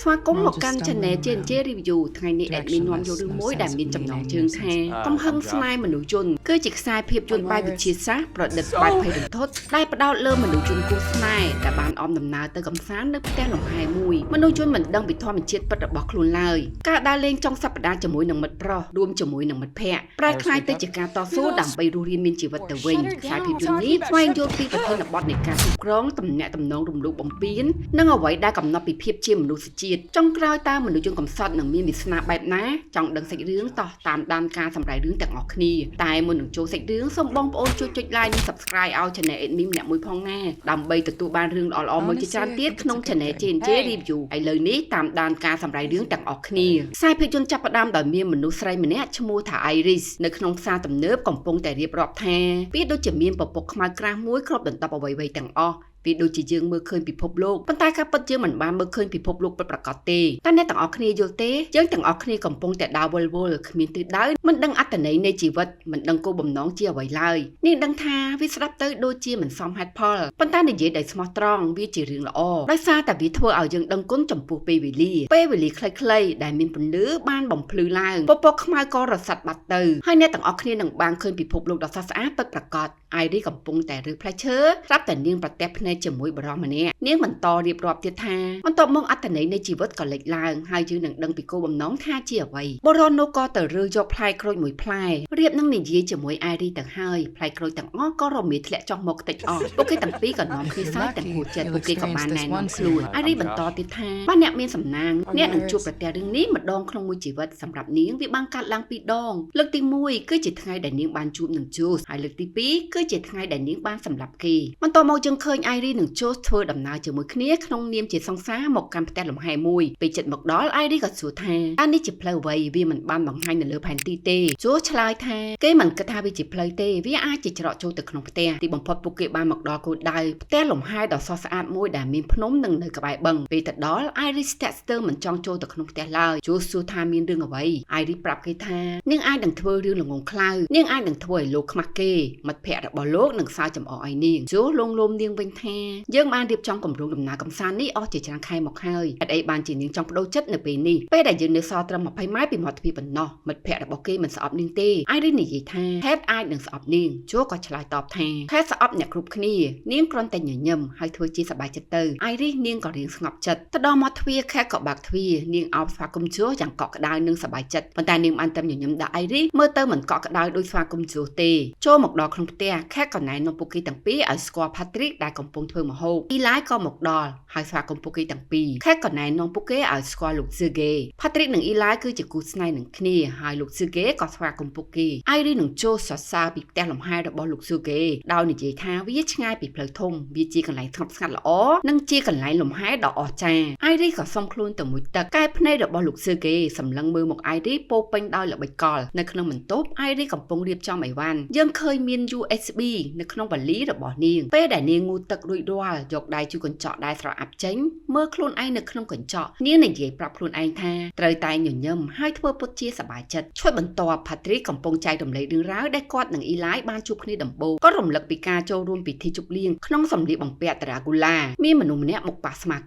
ស្វាគមន៍មកកាន់ Channel JNJ Review ថ្ងៃនេះ admin នាំយករឿងមួយដែលមានចំណងជើងថាកំហឹងស្នេហ៍មនុស្សយន្តគឺជាខ្សែភាពយន្តបែបវិទ្យាសាស្ត្រប្រឌិតបែបភ័យរន្ធត់ដែលផ្ដោតលើមនុស្សយន្តគូស្នេហ៍ដែលបានអមដំណើរទៅកំសាន្តនៅផ្ទះលំហែមួយមនុស្សយន្តមិនដឹងពីធម្មជាតិពិតរបស់ខ្លួនឡើយការដើរលេងចុងសប្តាហ៍ជាមួយនឹងមិត្តប្រុសរួមជាមួយនឹងមិត្តភ័ក្តិប្រែក្លាយទៅជាការតស៊ូដើម្បីរស់រានមានជីវិតទៅវិញខ្សែភាពយន្តនេះស្វែងយល់ពីប្រធានបទនៃការគ្រប់គ្រងទំនាក់ទំនងរំលោភបំពាននិងអ្វីដែលកំណត់ពីភាពជាមនុស្សជាតិចុងក្រោយតើមនុស្សយន្តកំសត់នឹងមានវាសនាបែបណាចង់ដឹងសាច់រឿងតោះតាមដានការសម្ដែងរឿងទាំងអស់គ្នាតែមុននឹងចូលសាច់រឿងសូមបងប្អូនជួយចុច like និង subscribe ឲ្យ Channel Admin ម្នាក់មួយផងណាដើម្បីទទួលបានរឿងល្អៗមួយជាច្រើនទៀតក្នុង Channel JNJ Review ឥឡូវនេះតាមដានការសម្ដែងរឿងទាំងអស់គ្នាខ្សែភាពយន្តចាប់ផ្ដើមដោយមានមនុស្សស្រីម្នាក់ឈ្មោះថា Iris នៅក្នុងផ្សារទំនើបកំពុងតែរៀបរាប់ថាវាដូចជាមានពពកខ្មៅក្រាស់មួយគ្របដណ្ដប់អ្វីៗទាំងអស់វាដូចជាយើងមើលឃើញពិភពលោកប៉ុន្តែការពិតយើងមិនបានមើលឃើញពិភពលោកពិតប្រាកដទេតែអ្នកទាំងអស់គ្នាយល់ទេយើងទាំងអស់គ្នាកំពុងតែដើរវល់វល់គ្មានទិសដៅមិនដឹងអត្ថន័យនៃជីវិតមិនដឹងគោលបំណងជាអ្វីឡើយនេះដឹងថាវាស្ដាប់ទៅដូចជាមិនសមហេតុផលប៉ុន្តែនិយាយដោយស្មោះត្រង់វាជារឿងល្អដោយសារតែវាធ្វើឲ្យយើងដឹងគុណចំពោះពេលវេលាខ្លីៗដែលមានពន្លឺបានបំភ្លឺឡើងពពកខ្មៅក៏រសាត់បាត់ទៅហើយអ្នកទាំងអស់គ្នានឹងបានឃើញពិភពលោកដ៏ស្រស់ស្អាតពិតប្រាកដIris កំពុងតែរើផ្លែឈើស្រាប់តែនាងប្រទះភ្នែកជាមួយបរិសម្នាក់នាងបន្តរៀបរាប់ទៀតថាបន្ទាប់មកអត្ថន័យនៃជីវិតក៏លេចឡើងហើយយើងនឹងដឹងពីគោលបំណងថាជាអ្វីបរិសនោះក៏ទៅរើយកផ្លែក្រូចមួយផ្លែរៀបនឹងនិយាយជាមួយ Iris ទាំងហើយផ្លែក្រូចទាំងអស់ក៏រមាធ្លាក់ចុះមកតិចអស់ពួកគេទាំងពីរក៏នាំគ្នាសើចទាំងគួរចិត្តពួកគេក៏បានណែនាំខ្លួន Iris បន្តទៀតថាបើអ្នកមានសំណាងអ្នកនឹងជួបប្រទះរឿងនេះម្ដងក្នុងមួយជីវិតសម្រាប់នាងវាបានកាត់ឡើងពីរដងលើកទី1គឺជាថ្ងៃដែលនាងបានជួបនឹង Jules ហើយលើកទី2គឺជាថ្ងៃដែលនាងបានសម្លាប់គេបន្តមកយើងឃើញ Iris និង Jules ធ្វើដំណើរជាមួយគ្នាក្នុងនាមជាសង្សារមកកាន់ផ្ទះលំហែមួយពេលចិត្តមកដល់ Iris ក៏សួរថាតើនេះជាផ្លូវអ្វីវាមិនបានបង្ហាញនៅលើផែនទីទេ Jules ឆ្លើយថាគេមិនគិតថាវាជាផ្លូវទេវាអាចជាច្រកចូលទៅក្នុងផ្ទះទីបំផុតពួកគេបានមកដល់គោលដៅផ្ទះលំហែដ៏ស្រស់ស្អាតមួយដែលមានភ្នំនិងនៅក្បែរបឹងពេលទៅដល់ Iris ស្ទាក់ស្ទើរមិនចង់ចូលទៅក្នុងផ្ទះឡើយ Jules សួរថាមានរឿងអ្វី Iris ប្រាប់គេថានាងអាចនឹងធ្វើរឿងល្ងងខ្លៅនាងអាចនឹងធ្វើឲ្យលោកខ្មាស់គេមិត្តភក្តិរបស់លោកនឹងសើចចំអកឲ្យនាង Jules លងលោមនាងវិញថាយើងបានរៀបចំគម្រោងដំណើរកម្សាន្តនេះអស់ជាច្រើនខែមកហើយហេតុអីបានជានាងចង់បដូរចិត្តនៅពេលនេះពេលដែលយើងនៅសល់ត្រឹម20ម៉ែត្រពីមាត់ទ្វារប៉ុណ្ណោះមិត្តភក្តិរបស់គេមិនស្អប់នាងទេ Iris និយាយថាខេតអាចនឹងស្អប់នាង Jules ក៏ឆ្លើយតបថាខេតស្អប់អ្នកគ្រប់គ្នានាងគ្រាន់តែញញឹមហើយធ្វើជាសប្បាយចិត្តទៅ Iris នាងក៏រៀងស្ងប់ចិត្តទៅដល់មាត់ទ្វារខេតក៏បើកទ្វារនាងអោបស្វាគមន៍ Jules យ៉ាងកក់ក្ដៅនិងសប្បាយចិត្តប៉ុន្តែនាងបានតែញញឹមដល់ Iris មើលទៅមិនកក់ក្ដៅដោយស្វាគមន៍ Jules ទេចូលមកដល់ក្នុងផ្ទះខេតក៏ណែនាំពួកគេទាំងពីរឲ្យស្គាល់ Patrick ដែលកំពុងធ្វើម្ហូប Eli ក៏មកដល់ហើយស្វាគមន៍ពួកគេទាំងពីរខេតក៏ណែនាំពួកគេឲ្យស្គាល់លោក Sergey Patrick និង Eli គឺជាគូស្នេហ៍នឹងគ្នាហើយលោក Sergey ក៏ស្វាគមន៍ពួកគេ Iris នឹងចូលសរសើរពីផ្ទះលំហែរបស់លោក Sergey ដោយនិយាយថាវាឆ្ងាយពីផ្លូវធំវាជាកន្លែងស្ងប់ស្ងាត់ល្អនិងជាកន្លែងលំហែដ៏អស្ចារ្យ Iris ក៏សុំខ្លួនទៅមួយទឹកកែភ្នែករបស់លោក Sergey សម្លឹងមើលមក Iris ពោពេញដោយល្បិចកលនៅក្នុងបន្ទប់ Iris កំពុងរៀបចំអីវ៉ាន់យើងឃើញមាន USB នៅក្នុងវ៉ាលីរបស់នាងពេលដែលនាងងូតទឹករួចរាល់យកដៃជួកញ្ចក់ដែលស្រអាប់ចេញមើលខ្លួនឯងនៅក្នុងកញ្ចក់នាងនិយាយប្រាប់ខ្លួនឯងថាត្រូវតែញញឹមហើយធ្វើពុតជាសប្បាយចិត្តជួយបន្ទាប់ Patrick កំពុងចែករំលែករឿងរ៉ាវដែលគាត់និង Eli បានជួបគ្នាដំបូងក៏រំលឹកពីការចូលរួមពិធីជប់លៀងក្នុងសម្លៀកបំពាក់ Dracula មានមនុស្សម្នាក់មកប៉ះស្មា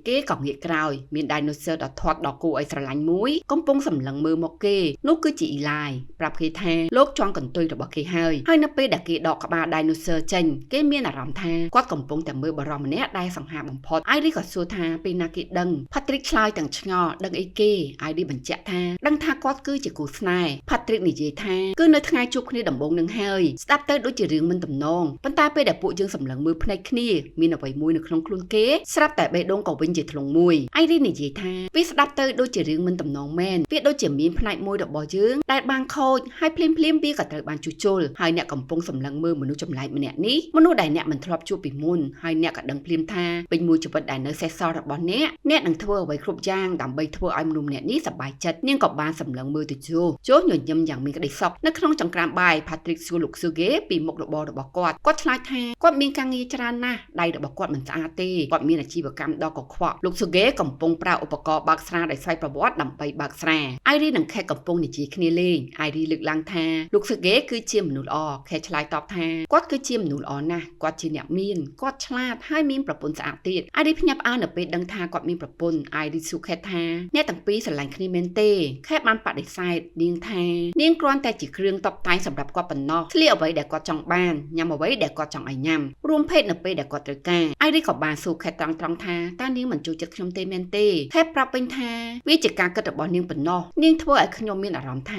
គេក៏ងាកក្រោយមាន dinosaur ដ៏ធាត់ដ៏គួរឲ្យស្រឡាញ់មួយកំពុងសម្លឹងមើលមកគេនោះគឺជា Eli ប្រាប់គេថាលោកជាន់កន្ទុយរបស់គេហើយនៅពេលដែលគេដកក្បាល dinosaur ចេញគេមានអារម្មណ៍ថាគាត់កំពុងតែមើលបរិសម្នាក់ដែលសង្ហាបំផុត Iris ក៏សួរថាពេលណាគេដឹង Patrick ឆ្លើយទាំងឆ្ងល់ដឹងអីគេ Iris បញ្ជាក់ថាដឹងថាគាត់គឺជាគូស្នេហ៍ Patrick និយាយថាគឺនៅថ្ងៃជួបគ្នាដំបូងនឹងហើយស្ដាប់ទៅដូចជារឿងមិនទំនងប៉ុន្តែពេលដែលពួកយើងសម្លឹងមើលភ្នែកគ្នាមានអ្វីមួយនៅក្នុងខ្លួនគេស្រាប់តែបេះដូងក៏វិញជាធ្លុងមួយ Iris និយាយថាវាស្ដាប់ទៅដូចជារឿងមិនទំនងមែនវាដូចជាមានផ្នែកមួយរបស់យើងដែលបានខូចហើយភ្លាមវាក៏ត្រូវបានជួសជុលហើយអ្នកកំពុងសម្លឹងមើលមនុស្សចម្លែកម្នាក់នេះមនុស្សដែលអ្នកមិនធ្លាប់ជួបពីមុនហើយអ្នកក៏ដឹងភ្លាមថាពេញមួយជីវិតដែលនៅសេសសល់របស់អ្នកនឹងធ្វើអ្វីគ្រប់យ៉ាងដើម្បីធ្វើឲ្យមនុស្សម្នាក់នេះសប្បាយចិត្តនាងក៏បានសម្លឹងមើលទៅJulesញញឹមយ៉ាងមានក្តីសុខនៅក្នុងចង្ក្រានបាយ Patrick សួរលោក Sergey ពីមុខរបររបស់គាត់ឆ្លើយថាគាត់មានការងារច្រើនណាស់ដៃរបស់គាត់មិនស្អាតទេគាត់មានអាជីវកម្មដ៏កខ្វក់លោក Sergey កំពុងប្រើឧបករណ៍បើកស្រាដោយស្វ័យប្រវត្តិដើម្បីបើកស្រា Iris និង Kate កំពុងនិយាយគ្នាលេង Iris លើកឡើងថាលោក Sergey គឺជាមនុស្សល្អ Kate ឆ្លើយតបថាគាត់គឺជាមនុស្សល្អណាស់គាត់ជាអ្នកមានគាត់ គាត់ឆ្លាតហើយមានប្រពន្ធស្អាតទៀតអារីភ្ញាក់ផ្អើលនៅពេលដឹងថាគាត់មានប្រពន្ធអារីស៊ូខេតថាអ្នកទាំងពីរស្រឡាញ់គ្នាមែនទេខេតបានបដិសេធនាងថានាងគ្រាន់តែជាគ្រឿងតុបតែងសម្រាប់គាត់ប៉ុណ្ណោះស្លៀកអ្វីដែលគាត់ចង់បានញ៉ាំអ្វីដែលគាត់ចង់ឲ្យញ៉ាំរួមភេទនៅពេលដែលគាត់ត្រូវការអារីក៏បានសួរខេតត្រង់ថាតើនាងមិនចូលចិត្តខ្ញុំទេមែនទេខេតប្រាប់វិញថាវាជាការគិតរបស់នាងប៉ុណ្ណោះនាងធ្វើឲ្យខ្ញុំមានអារម្មណ៍ថា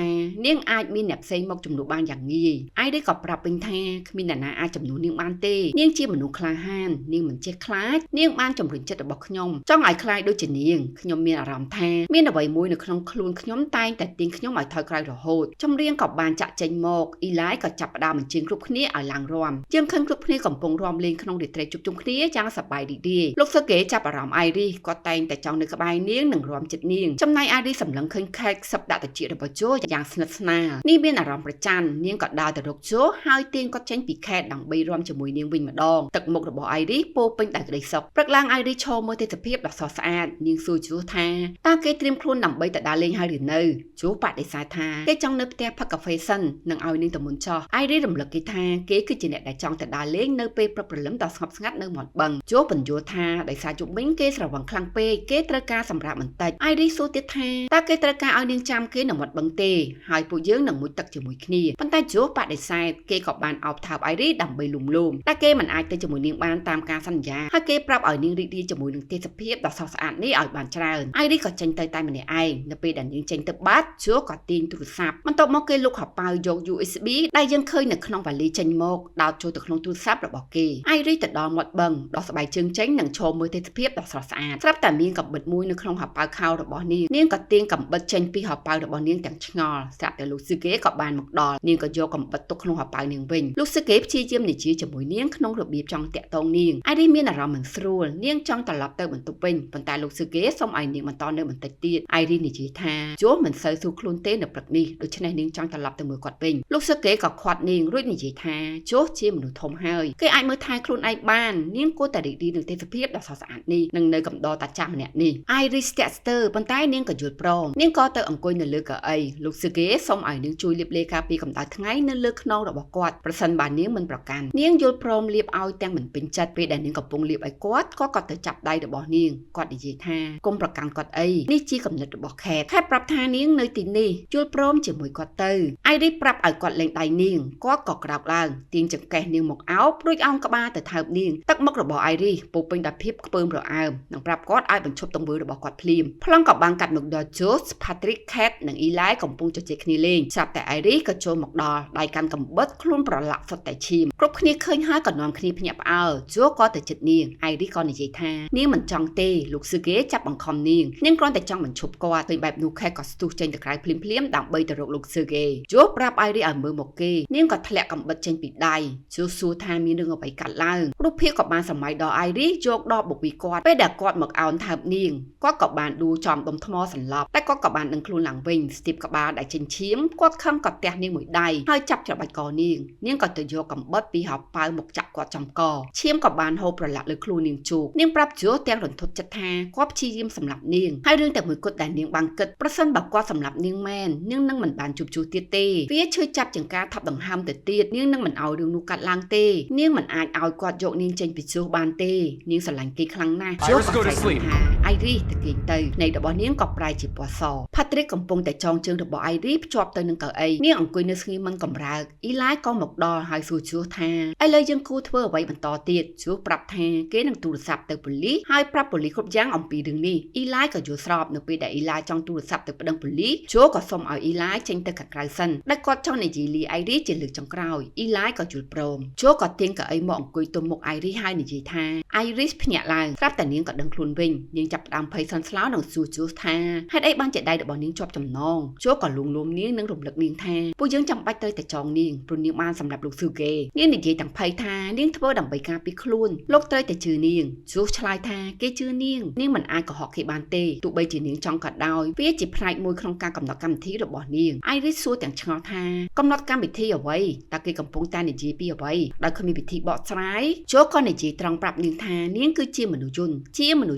នាងអាចមានអ្នកផ្សេងមកជំនួសបានយ៉ាងងាយអារីក៏ប្រាប់វិញថាគ្មានអ្នកណាអាចជំនួសនាងបានទេនាងជាមនុស្សក្លាហាននាងមិនចេះខ្លាចនាងបានជំរុញចិត្តរបស់ខ្ញុំចង់ឲ្យខ្លាចដូចជានាងខ្ញុំមានអារម្មណ៍ថាមានអ្វីមួយនៅក្នុងខ្លួនខ្ញុំតែងតែទាញខ្ញុំឲ្យថយក្រោយរហូតចម្រៀងក៏បានចាក់ចេញមកអ៊ីឡាយក៏ចាប់ផ្ដើមបញ្ជើញគ្រប់គ្នាឲ្យឡើងរាំយើងឃើញគ្រប់គ្នាកំពុងរាំលេងក្នុងរាត្រីជួបជុំគ្នាយ៉ាងសប្បាយរីករាយលោកស៊ើគេចាប់អារម្មណ៍អាយរីគាត់តែងតែចង់នៅក្បែរនាងនិងរាំចិត្តនាងចំណែកអាយរីសម្លឹងឃើញខេតសឹបដាក់តិចរបស់ជូយ៉ាងស្និទ្ធស្នាលនេះមានអារម្មណ៍ប្រច័ណ្ឌនាងក៏ដើរទៅរកជូហើយទាញគាត់ចេញពីខេតដើម្បីរាំជាមួយនាងវិញម្ដងទឹកមុខរបស់អាយរីពោពេញដោយក្តីសុខព្រឹកឡើងអាយរីឈរមើលទេសភាពដ៏ស្រស់ស្អាតនាងសួរជូថាតើគេត្រៀមខ្លួនដើម្បីទៅដើរលេងហើយឬនៅជូបដិសេធថាគេចង់នៅផ្ទះផឹកកាហ្វេសិននិងឲ្យនាងទៅមុនចោះអាយរីរំលឹកគេថាគេគឺជាអ្នកដែលចង់ទៅដើរលេងនៅពេលព្រឹកព្រលឹមដ៏ស្ងប់ស្ងាត់នៅមាត់បឹងជូបញ្យល់ថាដោយសារជុំវិញគេស្រវឹងខ្លាំងពេកគេត្រូវការសម្រាប់បន្តិចអាយរីសួរទៀតថាតើគេត្រូវការឲ្យនាងចាំគេនៅមាត់បឹងទេហើយពួកយើងនឹងមុជទឹកជាមួយគ្នាប៉ុន្តែជូបដិសេធគេក៏បានអោបថើបអាយរីដើម្បីលុំលោមតែគេមិនអាចទៅជាមួយនាងបានតាមការសន្យាហើយគេប្រាប់ឲ្យនាងរីករាយជាមួយនឹងទេសភាពដ៏ស្រស់ស្អាតនេះឲ្យបានច្រើនអាយរីក៏ចេញទៅតែម្នាក់ឯងនៅពេលដែលនាងចេញទៅបាត់ជូក៏ទាញទូរស័ព្ទបន្ទាប់មកគេលុកហប៉ៅយក USB ដែលយើងឃើញនៅក្នុងវ៉ាលីចេញមកដោតចូលទៅក្នុងទូរស័ព្ទរបស់គេអាយរីទៅដល់មាត់បឹងដោះស្បែកជើងចេញនិងឈរមើលទេសភាពដ៏ស្រស់ស្អាតស្រាប់តែមានកំបិតមួយនៅក្នុងហប៉ៅខោរបស់នាងក៏ទាញកំបិតចេញពីហប៉ៅរបស់នាងទាំងឆ្ងល់ស្រាប់តែលោកស៊ឺគេក៏បានមកដល់នាងក៏យកកំបិតទុកក្នុងហប៉ៅនាងវិញលោកស៊ឺគេព្យាយាមនិយាយជាមួយនាងក្នុងរបៀបចង់តាក់ទងនាងអាយរីមានអារម្មណ៍មិនស្រួលនាងចង់ត្រឡប់ទៅបន្ទប់វិញប៉ុន្តែលោកស៊ឺគេសុំឲ្យនាងបន្តនៅបន្តិចទៀតអាយរីនិយាយថាជូមិនសូវស៊ូខ្លួនទេនៅព្រឹកនេះដូច្នេះនាងចង់ត្រឡប់ទៅមើលគាត់វិញលោកស៊ឺគេក៏ខាត់នាងរួចនិយាយថាជូជាមនុស្សធំហើយគេអាចមើលថែខ្លួនឯងបាននាងគួរតែរីករាយនឹងទេសភាពដ៏ស្រស់ស្អាតនេះនិងនៅកំដរតាចាស់ម្នាក់នេះអាយរីស្ទាក់ស្ទើរប៉ុន្តែនាងក៏យល់ព្រមនាងក៏ទៅអង្គុយនៅលើកៅអីលោកស៊ឺគេសុំឲ្យនាងជួយលាបលេការពារកម្ដៅថ្ងៃនៅលើខ្នងរបស់គាត់ប្រសិនបើនាងមិនប្រកាន់នាងយល់ព្រមលាបឲ្យទាំងមិនពេញចិត្តពេលដែលនាងកំពុងលាបឲ្យគាត់ក៏ទៅចាប់ដៃរបស់នាងគាត់និយាយថាកុំប្រកាន់គាត់អីនេះជាគំនិតរបស់ខេតប្រាប់ថានាងនៅទីនេះយល់ព្រមជាមួយគាត់ទៅអាយរីប្រាប់ឲ្យគាត់លេងដៃនាងគាត់ក៏ក្រោកឡើងទាញចង្កេះនាងមកអោបរួចអោនក្បាលទៅថើបនាងទឹកមុខរបស់អាយរីពោពេញដោយភាពខ្ពើមរអើមនិងប្រាប់គាត់ឲ្យបញ្ឈប់ទង្វើរបស់គាត់ភ្លាមប្លង់ក៏បានកាត់មកដល់ George, Patrick, Kate និង Eli កំពុងជជែកគ្នាលេងស្រាប់តែអាយរីក៏ចូលមកដល់ដៃកាន់កំបិតខ្លួនប្រឡាក់សុទ្ធតែឈាមគ្រប់គ្នាឃើញហើយក៏នាំគ្នាភ្ញាក់ផ្អើលជូក៏ទៅជិតនាងអាយរីក៏និយាយថានាងមិនចង់ទេលោកស៊ឺគេចាប់បង្ខំនាងគ្រាន់តែចង់បញ្ឈប់គាត់ពេលបែបនោះខេតក៏ស្ទុះចេញទៅក្រៅភ្លាមដើម្បីទៅរកលោកស៊ឺគេជូប្រាប់អាយរីឲ្យមើលមកគេនាងក៏ធ្លាក់កំបិតចេញពីដៃជូសួរថាមានរឿងអ្វីកើតឡើងរូបភាពក៏បានសម័យដល់អាយរីយកដបបុកពីគាត់ពេលដែលគាត់មកអោនថើបនាងគាត់ក៏បានដួលចំដុំថ្មសន្លប់តែគាត់ក៏បានដឹងខ្លួនឡើងវិញស្ទាបក្បាលដែលចេញឈាមគាត់ខឹងក៏ទះនាងមួយដៃហើយចាប់ច្របាច់កនាងក៏ទៅយកកំបិតពីហោប៉ៅមកចាក់គាត់ចំកឈាមក៏បានហូរប្រឡាក់លើខ្លួននាងជូកនាងប្រាប់ជូទាំងរន្ធត់ចិត្តថាគាត់ព្យាយាមសម្លាប់នាងហើយរឿងតែមួយគត់ដែលនាងបានគិតប្រសិនបើគាត់សម្លាប់នាងមែននាងនឹងមិនបានជួបជូទៀតទេវាឈឺចាប់ចង្ការថាប់ដង្ហើមទៅទៀតនាងនឹងមិនឲ្យរឿងនោះកាត់ឡើងទេនាងមិនអាចឲ្យគាត់យកនាងចេញពីជូបានទេនាងស្រឡាញ់គេខ្លាំងណាស់ជូក៏ស្រែកថាអាយរីទៅគេងទៅនៃរបស់នាងក៏ប្រែជាពណ៌ស Patrick កំពុងតែចងជើងរបស់អាយរីភ្ជាប់ទៅនឹងកៅអីនាងអង្គុយនៅស្ងៀមមិនកំរើកអ៊ីឡាយក៏មកដល់ហើយសួរជូថាឥឡូវយើងគួរធ្វើអ្វីបន្តទៀតជូប្រាប់ថាគេនឹងទូរស័ព្ទទៅប៉ូលីសហើយប្រាប់ប៉ូលីសគ្រប់យ៉ាងអំពីរឿងនេះអ៊ីឡាយក៏យល់ស្របនៅពេលដែលអ៊ីឡាយចង់ទូរស័ព្ទទៅប្តឹងប៉ូលីសជូក៏សុំឲ្យអ៊ីឡាយចេញទៅខាងក្រៅសិនដែលគាត់ចង់និយាយលាអាយរីជាលើកចុងក្រោយអ៊ីឡាយក៏យល់ព្រមជូក៏ទាញកៅអីមកអង្គុយទុំមុខអាយរីហើយនិយាយថាអាយរីភ្ញាក់ឡើងស្រាប់តែនាងក៏ដឹងខ្លួនវិញនាងចាប់ផ្ដើមភ័យស្លន់ស្លោនិងសួរជូថាហេតុអីបានជាដៃរបស់នាងជាប់ចំណងជូក៏លួងលោមនាងនិងរំលឹកនាងថាពួកយើងចាំបាច់ត្រូវតែចងនាងព្រោះនាងបានសម្រាប់លោកស៊ឺគេនាងនិយាយទាំងភ័យថានាងធ្វើដើម្បីការពារខ្លួនលោកត្រូវតែជឿនាងជូឆ្លើយថាគេជឿនាងមិនអាចកុហកគេបានទេទោះបីជានាងចង់ក៏ដោយវាជាផ្នែកមួយក្នុងការកំណត់កម្មវិធីរបស់នាងអាយរីសួរទាំងឆ្ងល់ថាកំណត់កម្មវិធីអ្វីតើគេកំពុងតែនិយាយពីអ្វីដោយគ្មានវិធីបកស្រាយជូក៏និយាយត្រង់ប្រាប់នាងថានាងគឺជាមនុស្ស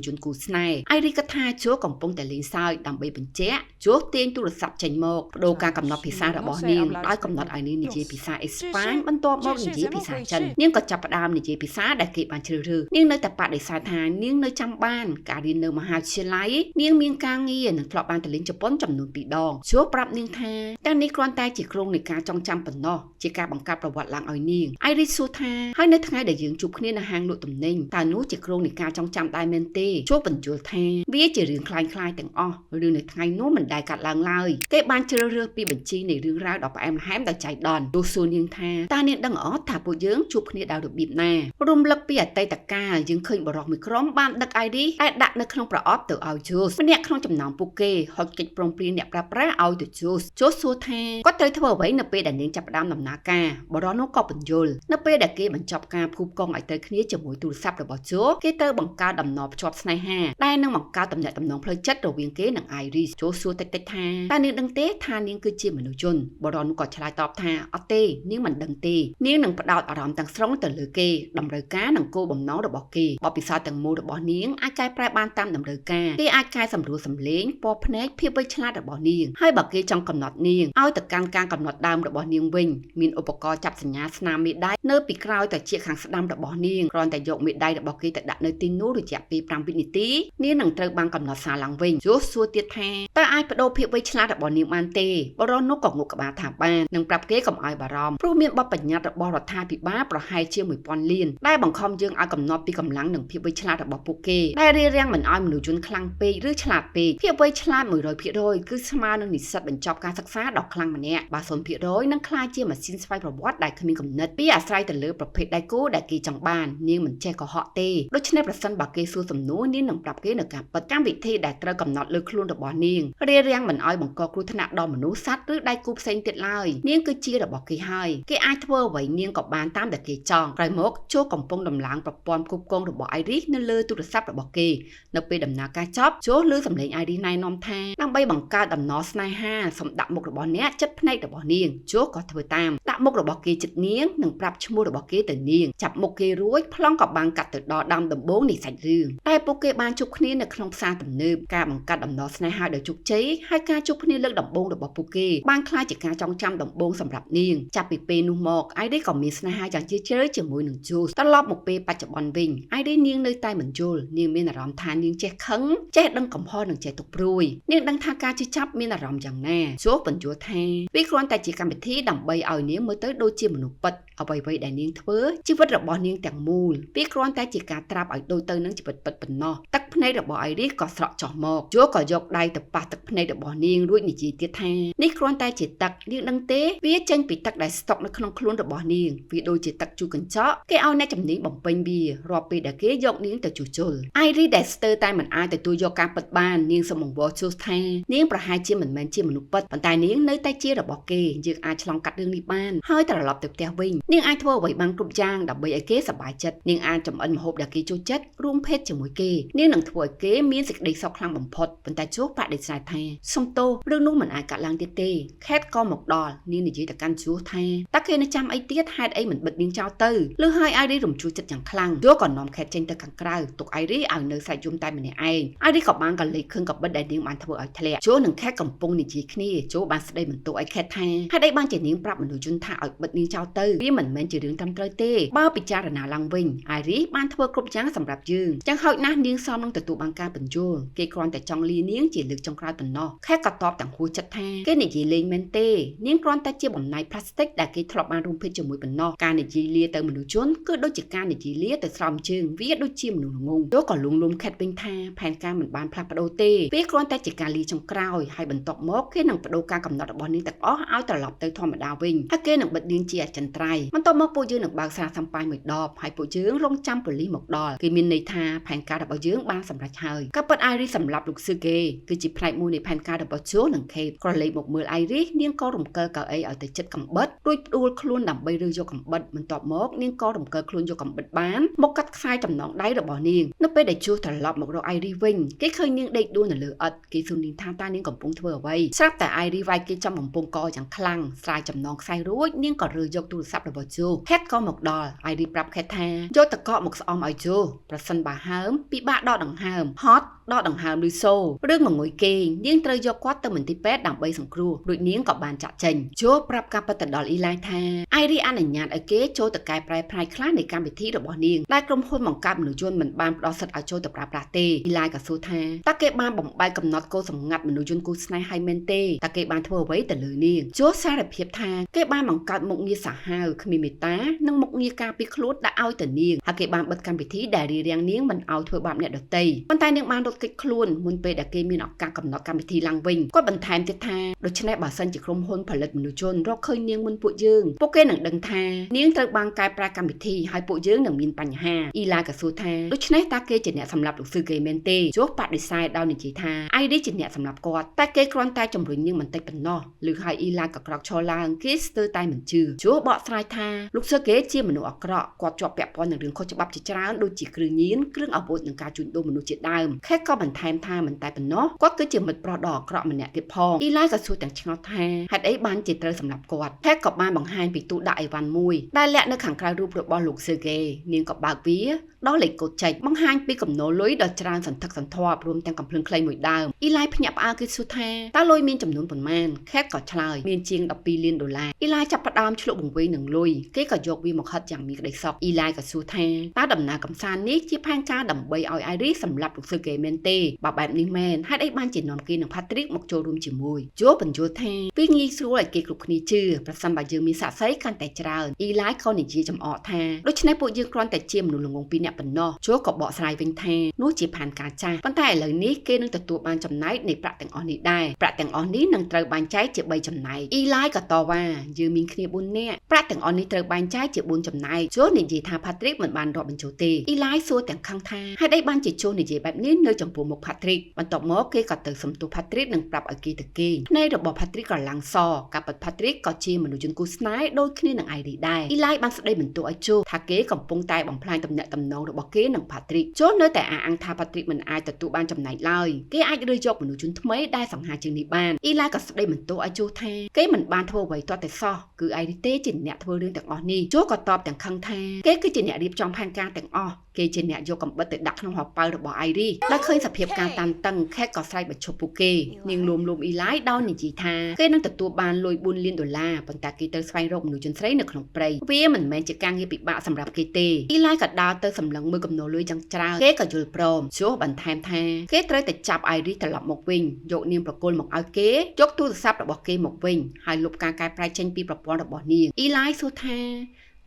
យន្តគូស្នេហ៍អាយរីក៏ថាជូកំពុងតែលេងសើចដើម្បីបញ្ជាក់ជូទាញទូរស័ព្ទចេញមកបដូរការកំណត់ភាសារបស់នាងដោយកំណត់ឲ្យនាងនិយាយភាសាអេស្ប៉ាញបន្ទាប់មកនិយាយភាសាចិននាងក៏ចាប់ផ្ដើមនិយាយ ពិសាដែលគេបានជ្រើសរើសនាងនៅតែបដិសេធថានាងនៅចាំបានការរៀននៅមហាវិទ្យាល័យនាងមានការងារនិងធ្លាប់បានទៅលេងជប៉ុនចំនួន2 ដងជួបប្រាប់នាងថាតែនេះគ្រាន់តែជាក្រុងនៃការចងចាំប៉ុណ្ណោះជាការបង្កើតប្រវត្តិឡើងឲ្យនាងអៃរីសសួរថាហើយនៅថ្ងៃដែលយើងជួបគ្នានៅហាងលក់ទំនិញតើនោះជាក្រុងនៃការចងចាំដែរមែនទេជួបបញ្យល់ថាវាជារឿងคล้ายៗទាំងអស់រឿងនៅថ្ងៃនោះមិនដែលកាត់ឡើងឡើយគេបានជ្រើសរើសពីបញ្ជីនៃរឿងរ៉ាវដ៏ផ្អែមល្ហែមដោយចៃដន្យទោះសួរនាងថាតើនាងដឹងអត់ថាពួកយើងជួបគ្នាដោយរបៀបណារំលឹកពីអតីតកាលយើងឃើញបរិសុទ្ធមួយក្រុមបានដឹក ID ឲ្យដាក់នៅក្នុងប្រអប់ទៅឲ្យជូសម្នាក់ក្នុងចំណោមពួកគេហុចកិច្ចព្រមព្រៀងអ្នកប្រើប្រាស់ឲ្យទៅជូសួរថាគាត់ត្រូវធ្វើអ្វីនៅពេលដែលនាងចាប់ផ្ដើមដំណើរការបរិសុទ្ធនោះក៏បញ្យល់នៅពេលដែលគេបញ្ចប់ការភូបកងឲ្យទៅគ្នាជាមួយទូរស័ព្ទរបស់ជូគេទៅបង្កើតដំណរភ្ជាប់ស្នេហាដែលនឹងបង្កើតទំនាក់ទំនងផ្លូវចិត្តរវាងគេនិង Iris ជូសួរតិចៗថាតើនាងដឹងទេថានាងគឺជាមនុស្សយន្តបរិសុទ្ធនោះក៏ឆ្លើយតបថាអត់ទេនាងមិនដឹងទេនាងនឹងផ្ដោតអារម្មណ៍ទាំងស្រុងទៅលើគេតម្រូវការនិងគោលបំណងរបស់គេបទពិសោធន៍ទាំងមូលរបស់នាងអាចកែប្រែបានតាមតម្រូវការគេអាចកែសម្រួលសម្លេងពណ៌ភ្នែកភាពវៃឆ្លាតរបស់នាងហើយបើគេចង់កំណត់នាងឲ្យទៅកាន់ការកំណត់ដើមរបស់នាងវិញមានឧបករណ៍ចាប់សញ្ញាស្នាមមេដៃនៅពីក្រោយត្រចៀកខាងស្ដាំរបស់នាងគ្រាន់តែយកមេដៃរបស់គេទៅដាក់នៅទីនោះរយៈពេល5 វិនាទីនាងនឹងត្រូវបានកំណត់សារឡើងវិញយសសួរទៀតថាតើអាចបដូរភាពវៃឆ្លាតរបស់នាងបានទេបរិសុទ្ធនោះក៏ងក់ក្បាលថាបាននឹងប្រាប់គេកុំឲ្យបារម្ភព្រោះមានបទបញ្ញត្តិរបស់រដ្ឋាភិបាលប្រហែលជា1000លានដែលបង្ខំយើងឲ្យកំណត់ពីកម្លាំងនិងភាពវៃឆ្លាតរបស់ពួកគេដែលរារាំងមិនឲ្យមនុស្សជនខ្លាំងពេកឬឆ្លាតពេកភាពវៃឆ្លាត 100% គឺស្មើនឹងនិស្សិតបញ្ចប់ការសិក្សាដ៏ខ្លាំងម្នាក់បើ 0% នឹងក្លាយជាម៉ាស៊ីនស្វ័យប្រវត្តិដែលគ្មានគំនិតពីអាស្រ័យទៅលើប្រភេទដៃគូដែលគេចង់បាននាងមិនចេះកុហកទេដូច្នេះប្រសិនបើគេសួរសំណួរនាងនឹងប្រាប់គេនៅការពិតកម្មវិធីដែលត្រូវកំណត់លើខ្លួនរបស់នាងរារាំងមិនឲ្យបង្កគ្រោះថ្នាក់ដល់មនុស្សសត្វឬដៃគូផ្សេងទៀតឡើយនាងគឺជារបស់គេហើយគេអាចធ្វើអ្វីនាងក៏បានតាមដែលគេចង់ក្រោយមកចូលកំពុងដំឡើងប្រព័ន្ធគ្រប់គ្រងរបស់ Iris នៅលើទូរស័ព្ទរបស់គេនៅពេលដំណើរការចប់ចូលលើសំឡេង Iris ណែនាំថាដើម្បីបង្កើតដំណរស្នេហាសូមដាក់មុខរបស់អ្នកចិត្តភ្នែករបស់នាងចូលក៏ធ្វើតាមដាក់មុខរបស់គេចិត្តនាងនិងប្រាប់ឈ្មោះរបស់គេទៅនាងចាប់មុខគេរួចប្លង់ក៏បានកាត់ទៅដល់ដើមដំបូងនៃសាច់រឿងតែពួកគេបានជួបគ្នានៅក្នុងផ្សារទំនើបការបង្កើតដំណរស្នេហាដោយជោគជ័យហើយការជួបគ្នាលើកដំបូងរបស់ពួកគេបានក្លាយជាការចងចាំដំបូងសម្រាប់នាងចាប់ពីពេលនោះមក Iris ក៏មានស្នេហាយ៉ាងជ្រាលជ្រៅជាមួយនឹង Jules ត្រឡប់មកពេលបច្ចុប្បន្នវិញ Iris នាងនៅតែមិនយល់នាងមានអារម្មណ៍ថានាងចេះខឹងចេះដឹងកំហុសនិងចេះទុកព្រួយនាងដឹងថាការជិះចាប់មានអារម្មណ៍យ៉ាងណា Jules បញ្យល់ថាវាគ្រាន់តែជាកម្មវិធីដើម្បីឲ្យនាងមើលទៅដូចជាមនុស្សពិតអ្វីៗដែលនាងធ្វើជីវិតរបស់នាងទាំងមូលវាគ្រាន់តែជាការត្រាប់ឲ្យដូចទៅនឹងជីវិតពិតប៉ុណ្ណោះទឹកភ្នែករបស់ Iris ក៏ស្រក់ចុះមក Jules ក៏យកដៃទៅប៉ះទឹកភ្នែករបស់នាងរួចនិយាយទៀតថានេះគ្រាន់តែជាទឹកនាងដឹងទេវាចេញពីទឹកដែលស្តុកនៅក្នុងខ្លួនរបស់នាងវាដូចជាទឹកជូរកញ្ចក់គេឲ្យអ្នកជំនាញបំពេញវារាល់ពេលដែលគេយកនាងទៅជួសជុល Iris ដែលស្ទើរតែមិនអាចទទួលយកការពិតបាននាងសូមបង្វល់ Jules ថានាងប្រហែលជាមិនមែនជាមនុស្សពិតប៉ុន្តែនាងនៅតែជារបស់គេយើងអាចឆ្លងកាត់រឿងនេះបានហើយត្រឡប់ទៅផ្ទះវិញនាងអាចធ្វើអ្វីបានគ្រប់យ៉ាងដើម្បីឲ្យគេសប្បាយចិត្តនាងអាចចម្អិនម្ហូបដែលគេចូលចិត្តរួមភេទជាមួយគេនាងនឹងធ្វើឲ្យគេមានសេចក្តីសុខខ្លាំងបំផុតប៉ុន្តែជួបបដិសេធថាសុំទោសរឿងនោះមិនអាចកាត់ឡើងទៀតទេខេតក៏មកដល់នាងនិយាយទៅកាន់ជួថាតើគេនៅចាំអីទៀតហេតុអីមិនបិទនាងចោលទៅលឺហើយ Iris រំជួលចិត្តយ៉ាងខ្លាំងជួក៏នាំខេតចេញទៅខាងក្រៅទុក Iris ឲ្យនៅសាច់យំតែម្នាក់ឯង Iris ក៏បានកលេចខឹងកបិតដែលនាងបានធ្វើឲ្យធ្លាក់ជួនឹងខេតកំពុងនិយាយគ្នាជួបានស្ដីបន្ទោសឲ្យខេតថាហេតុអីបានជានាងប្រាប់មនុស្សយន្តថាឲ្យបិទនាងចោលទៅវាមិនមែនជារឿងត្រឹមត្រូវទេបើពិចារណាឡើងវិញ Iris បានធ្វើគ្រប់យ៉ាងសម្រាប់យើងចឹងហោចណាស់នាងសមនឹងទទួលបានការបញ្យល់គេគ្រាន់តែចង់លានាងជាលើកចុងក្រោយប៉ុណ្ណោះខេតក៏តបទាំងហួសចិត្តថាគេនិយាយលេងមែនទេនាងគ្រាន់តែជាបំណែកផ្លាស្ទិកដែលគេធ្លាប់បានរួមភេទជាមួយប៉ុណ្ណោះការនិយាយលាទៅមនុស្សជនគឺដូចជាការនិយាយលាទៅស្រោមជើងវាដូចជាមនុស្សល្ងងយកក៏លួងលោមខេតវិញថាផែនការមិនបានផ្លាស់ប្ដូរទេវាគ្រាន់តែជាការលាចុងក្រោយហើយបន្ទាប់មកគេនឹងបដូរការកំណត់របស់នាងទាំងអស់ឲ្យត្រឡប់ទៅធម្មតាវិញហើយគេនឹងបិទនាងជាអចិន្ត្រៃយ៍បន្ទាប់មកពួកយើងនឹងបើកសារសម្ប៉ាយមួយដបហើយពួកយើងរងចាំប៉ូលីសមកដល់គេមានន័យថាផែនការរបស់យើងបានសម្រេចហើយការពិត Iris សម្រាប់លោកស៊ឺគេគឺជាផ្នែកមួយនៃផែនការរបស់ជូនិងខេតក្រឡេកមកមើល Iris នាងក៏រំកិលកៅអីឲ្យទៅចិត្តកំបិតរួចផ្ដួលខ្លួនដើម្បីរើសយកកំបិតបន្ទាប់មកនាងក៏រំកិលខ្លួនយកកំបិតបានមកកាត់ខ្សែចំណងដៃរបស់នាងនៅពេលដែលជូត្រឡប់មករក Iris វិញគេឃើញនាងដេកដួលនៅលើឥដ្ឋគេសួរនាងថាតើនាងកំពុងធ្វើអ្វីស្រាប់តែ Iris វាយគេចំបំពង់កយ៉ាងខ្លាំងស្រាយចំណងខ្សែរួចនាងក៏រើសយកទូរស័ព្ទរបស់ជូខេតក៏មកដល់ Iris ប្រាប់ខេតថាយកតកកមកស្អំឲ្យជូប្រសិនបើហើមពិបាកដកដង្ហើមហត់ដកដង្ហើមឬសូរឿងងងុយគេង នាងត្រូវយកគាត់ទៅមន្ទីរពេទ្យដើម្បីសង្គ្រោះរួចនាងក៏បានចាក់ចេញចូលប្រាប់ការពិតទៅដល់អ៊ីឡាយថាអៃរីអនុញ្ញាតឲ្យគេចូលទៅកែប្រែផ្នែកខ្លះនៃកម្មវិធីរបស់នាងដែលក្រុមហ៊ុនបង្កើតមនុស្សយន្តមិនបានផ្ដល់សិទ្ធិឲ្យចូលទៅប្រើប្រាស់ទេអ៊ីឡាយក៏សួរថាតើគេបានបំបែកកំណត់កូដសម្ងាត់មនុស្សយន្តគូស្នេហ៍ឲ្យមែនទេតើគេបានធ្វើអ្វីទៅលើនាងជួសារភាពថាគេបានបង្កើតមុខងារសាហាវគ្មានមេត្តានិងមុខងារការពារខ្លួនដាក់ឲ្យទៅនាងហើយគេបានបិទកម្មវិធីដែលរារាំងនាងមិនឲ្យធ្វើបាបអ្នកដទៃប៉ុន្តែនាងបានរត់គេចខ្លួនមុនពេលដែលគេមានឱកាសកំណត់កម្មវិធីឡើងវិញគាត់បន្ថែមទៀតថាដូច្នេះបើសិនជាក្រុមហ៊ុនផលិតមនុស្សយន្តរកឃើញនាងមុនពួកយើងពួកគេនឹងដឹងថានាងត្រូវបានកែប្រែកម្មវិធីហើយពួកយើងនឹងមានបញ្ហាអ៊ីឡាក៏សួរថាដូច្នេះតើគេជាអ្នកសម្លាប់លោកស៊ឺគេមែនទេជួបដិសេធដោយនិយាយថាអៃឌីជាអ្នកសម្លាប់គាត់តែគេគ្រាន់តែជំរុញនាងបន្តិចប៉ុណ្ណោះឬហើយអ៊ីឡាក៏ក្រោកឈរឡើងគេស្ទើរតែមិនជឿជួបបកស្រាយថាលោកស៊ឺគេជាមនុស្សអាក្រក់គាត់ជាប់ពាក់ព័ន្ធនឹងរឿងខុសច្បាប់ជាច្រើនដូចជាគ្រឿងញៀនគ្រឿងអាវុធនិងការជួញដូរមនុស្សជាដើមខេតក៏បន្ថែមថាមិនតែប៉ុណ្ណោះគាត់គឺជាមិត្តប្រុសដ៏អាក្រក់ម្នាក់ទៀតផងអ៊ីឡាក៏សួរទាំងឆ្ងល់ថាហេតុអីបានជាត្រូវសម្លាប់គាត់ខេតក៏បានបង្ហាញពីទូដាក់អីវ៉ាន់មួយដែលលាក់នៅខាងក្រៅរូបរបស់លោកស៊ឺគេនាងក៏បើកវាដល់លេខកូដចេញបង្ហាញពីកំណោលលុយដ៏ច្រើនសន្ធឹកសន្ធាប់រួមទាំងកំភ្លើងខ្លីមួយដើមអ៊ីឡាយភ្ញាក់ផ្អើលគេសួរថាតើលុយមានចំនួនប៉ុន្មានខេតក៏ឆ្លើយមានជាង12លានដុល្លារអ៊ីឡាយចាប់ផ្ដើមឆ្លុះបង្វេងនឹងលុយគេក៏យកវាមកហិតយ៉ាងមានក្តីសោកអ៊ីឡាយក៏សួរថាតើដំណើរកំសាន្តនេះជាផែនការដើម្បីឲ្យអៃរីសម្លាប់លោកស៊ឺគេមែនទេបើបែបនេះមែនហេតុអីបានជានាំគេនិងផាទ្រីកមកចូលរួមជាមួយជូបញ្យល់ថាវាងាយស្រួលឲ្យគេគ្រប់គ្នាជឿប្រសិនបើយើងមានសាក្សីកាន់តែច្រើនអ៊ីឡាយក៏និយាយចំអកថាដូច្នេះពួកយើងគ្រាន់តែជាមនុស្សល្ងងពីរនាក់ប៉ុណ្ណោះជូក៏បកស្រាយវិញថានោះជាផែនការចាស់ប៉ុន្តែឥឡូវនេះគេនឹងទទួលបានចំណែកនៃប្រាក់ទាំងអស់នេះដែរប្រាក់ទាំងអស់នេះនឹងត្រូវបែងចែកជា3ចំណែកអ៊ីឡាយក៏តវ៉ាយើងមានគ្នា4នាក់ប្រាក់ទាំងអស់នេះត្រូវបែងចែកជា4ចំណែកជូនិយាយថាផាទ្រីកមិនបានរាប់បញ្ចូលទេអ៊ីឡាយសួរទាំងខឹងថាហេតុអីបានជាជូនិយាយបែបនេះនៅចំពោះមុខផាទ្រីកបន្ទាប់មកគេក៏ទៅសំទោសផាទ្រីកនិងប្រាប់ឲ្យគេទៅគេភ្នែករបស់ផាទ្រីកក៏ឡើងសការពិតផាទ្រីកក៏ជាមនុស្សយន្តគូស្នេហ៍ដូចគ្នានឹងអៃរីដែរអ៊ីឡាយបានស្ដីបន្ទោសឲ្យជូថាគេកំពុងតែបំផ្លាញទំនាក់ទំនងរបស់គេនិងផាទ្រីកជូនៅតែអះអាងថាផាទ្រីកមិនអាចទទួលបានចំណែកឡើយគេអាចរើសយកមនុស្សយន្តថ្មីដែលសង្ហាជាងនេះបានអ៊ីឡាយក៏ស្ដីបន្ទោសឲ្យជូថាគេមិនបានធ្វើអ្វីទាល់តែសោះគឺអៃរីទេជាអ្នកធ្វើរឿងទាំងអស់នេះជូក៏តបទាំងខឹងថាគេគឺជាអ្នករៀបចំផែនការទាំងអស់គេជាអ្នកយកកំបិតទៅដាក់ក្នុងហោប៉ៅរបស់អៃរីដែលឃើញសភាពការតានតឹងខេតក៏ស្រែកបញ្ឈប់ពួកគេនាងលួមអ៊ីឡាយដោយនិយាយថាគេនឹងទទួលបានលុយ4លានដុល្លារប៉ុន្តែគេត្រូវស្វែងរកមនុស្សជនស្រីនៅក្នុងព្រៃវាមិនមែនជាការងារពិបាកសម្រាប់គេទេអ៊ីឡាយក៏ដើរទៅសម្លឹងមើលកំណោលលុយយ៉ាងច្រើនគេក៏យល់ព្រមជួបន្ថែមថាគេត្រូវតែចាប់អៃរីត្រឡប់មកវិញយកនាងប្រគល់មកឲ្យគេយកទូរស័ព្ទរបស់គេមកវិញហើយលុបការកែប្រែចេញពីប្រព័ន្ធរបស់នាងអ៊ីឡាយសួរថ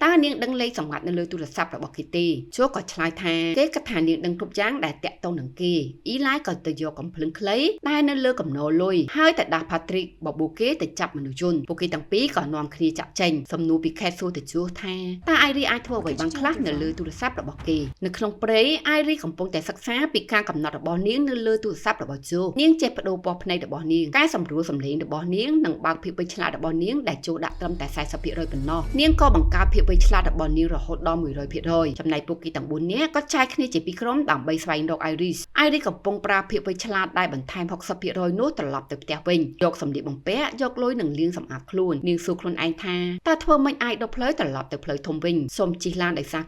ាតើនាងដឹងលេខសម្ងាត់នៅលើទូរស័ព្ទរបស់គេទេជូក៏ឆ្លើយថាគេគិតថានាងដឹងគ្រប់យ៉ាងដែលតាក់ទងនឹងគេអ៊ីឡាយក៏ទៅយកកំភ្លើងខ្លីដែលនៅលើកំណោលលុយហើយទៅដាស់ផាទ្រីកបបួលគេទៅចាប់មនុស្សយន្តពួកគេទាំងពីរក៏នាំគ្នាចាក់ចេញសំណួរពីខេតសួរទៅជូថាតើអៃរីអាចធ្វើអ្វីបានខ្លះនៅលើទូរស័ព្ទរបស់គេនៅក្នុងព្រៃអៃរីកំពុងតែសិក្សាពីការកំណត់របស់នាងនៅលើទូរស័ព្ទរបស់ជូនាងចេះបដូរពណ៌ភ្នែករបស់នាងកែសម្រួលសំឡេងរបស់នាងនិងបើកភាពវៃឆ្លាតរបស់នាងដែលជូដាក់ត្រឹមតែ 40% ប៉ុណ្ណោះនាងក៏បង្កើតភាពវៃឆ្លាតរបស់នាងរហូតដល់ 100% ចំណែកពួកគេទាំង4នាក់ក៏ចែកគ្នាជាពីរក្រុមដើម្បីស្វែងរកអៃរីសកំពុងប្រើភាពវៃឆ្លាតដែលបន្ថែម 60% នោះត្រឡប់ទៅផ្ទះវិញយកសម្លៀកបំពាក់យកលុយនិងលាងសម្អាតខ្លួននាងសួរខ្លួនឯងថាតើធ្វើមិនអាចដល់ផ្លូវត្រឡប់ទៅផ្លូវធំវិញសូមជិះឡានដោយសារ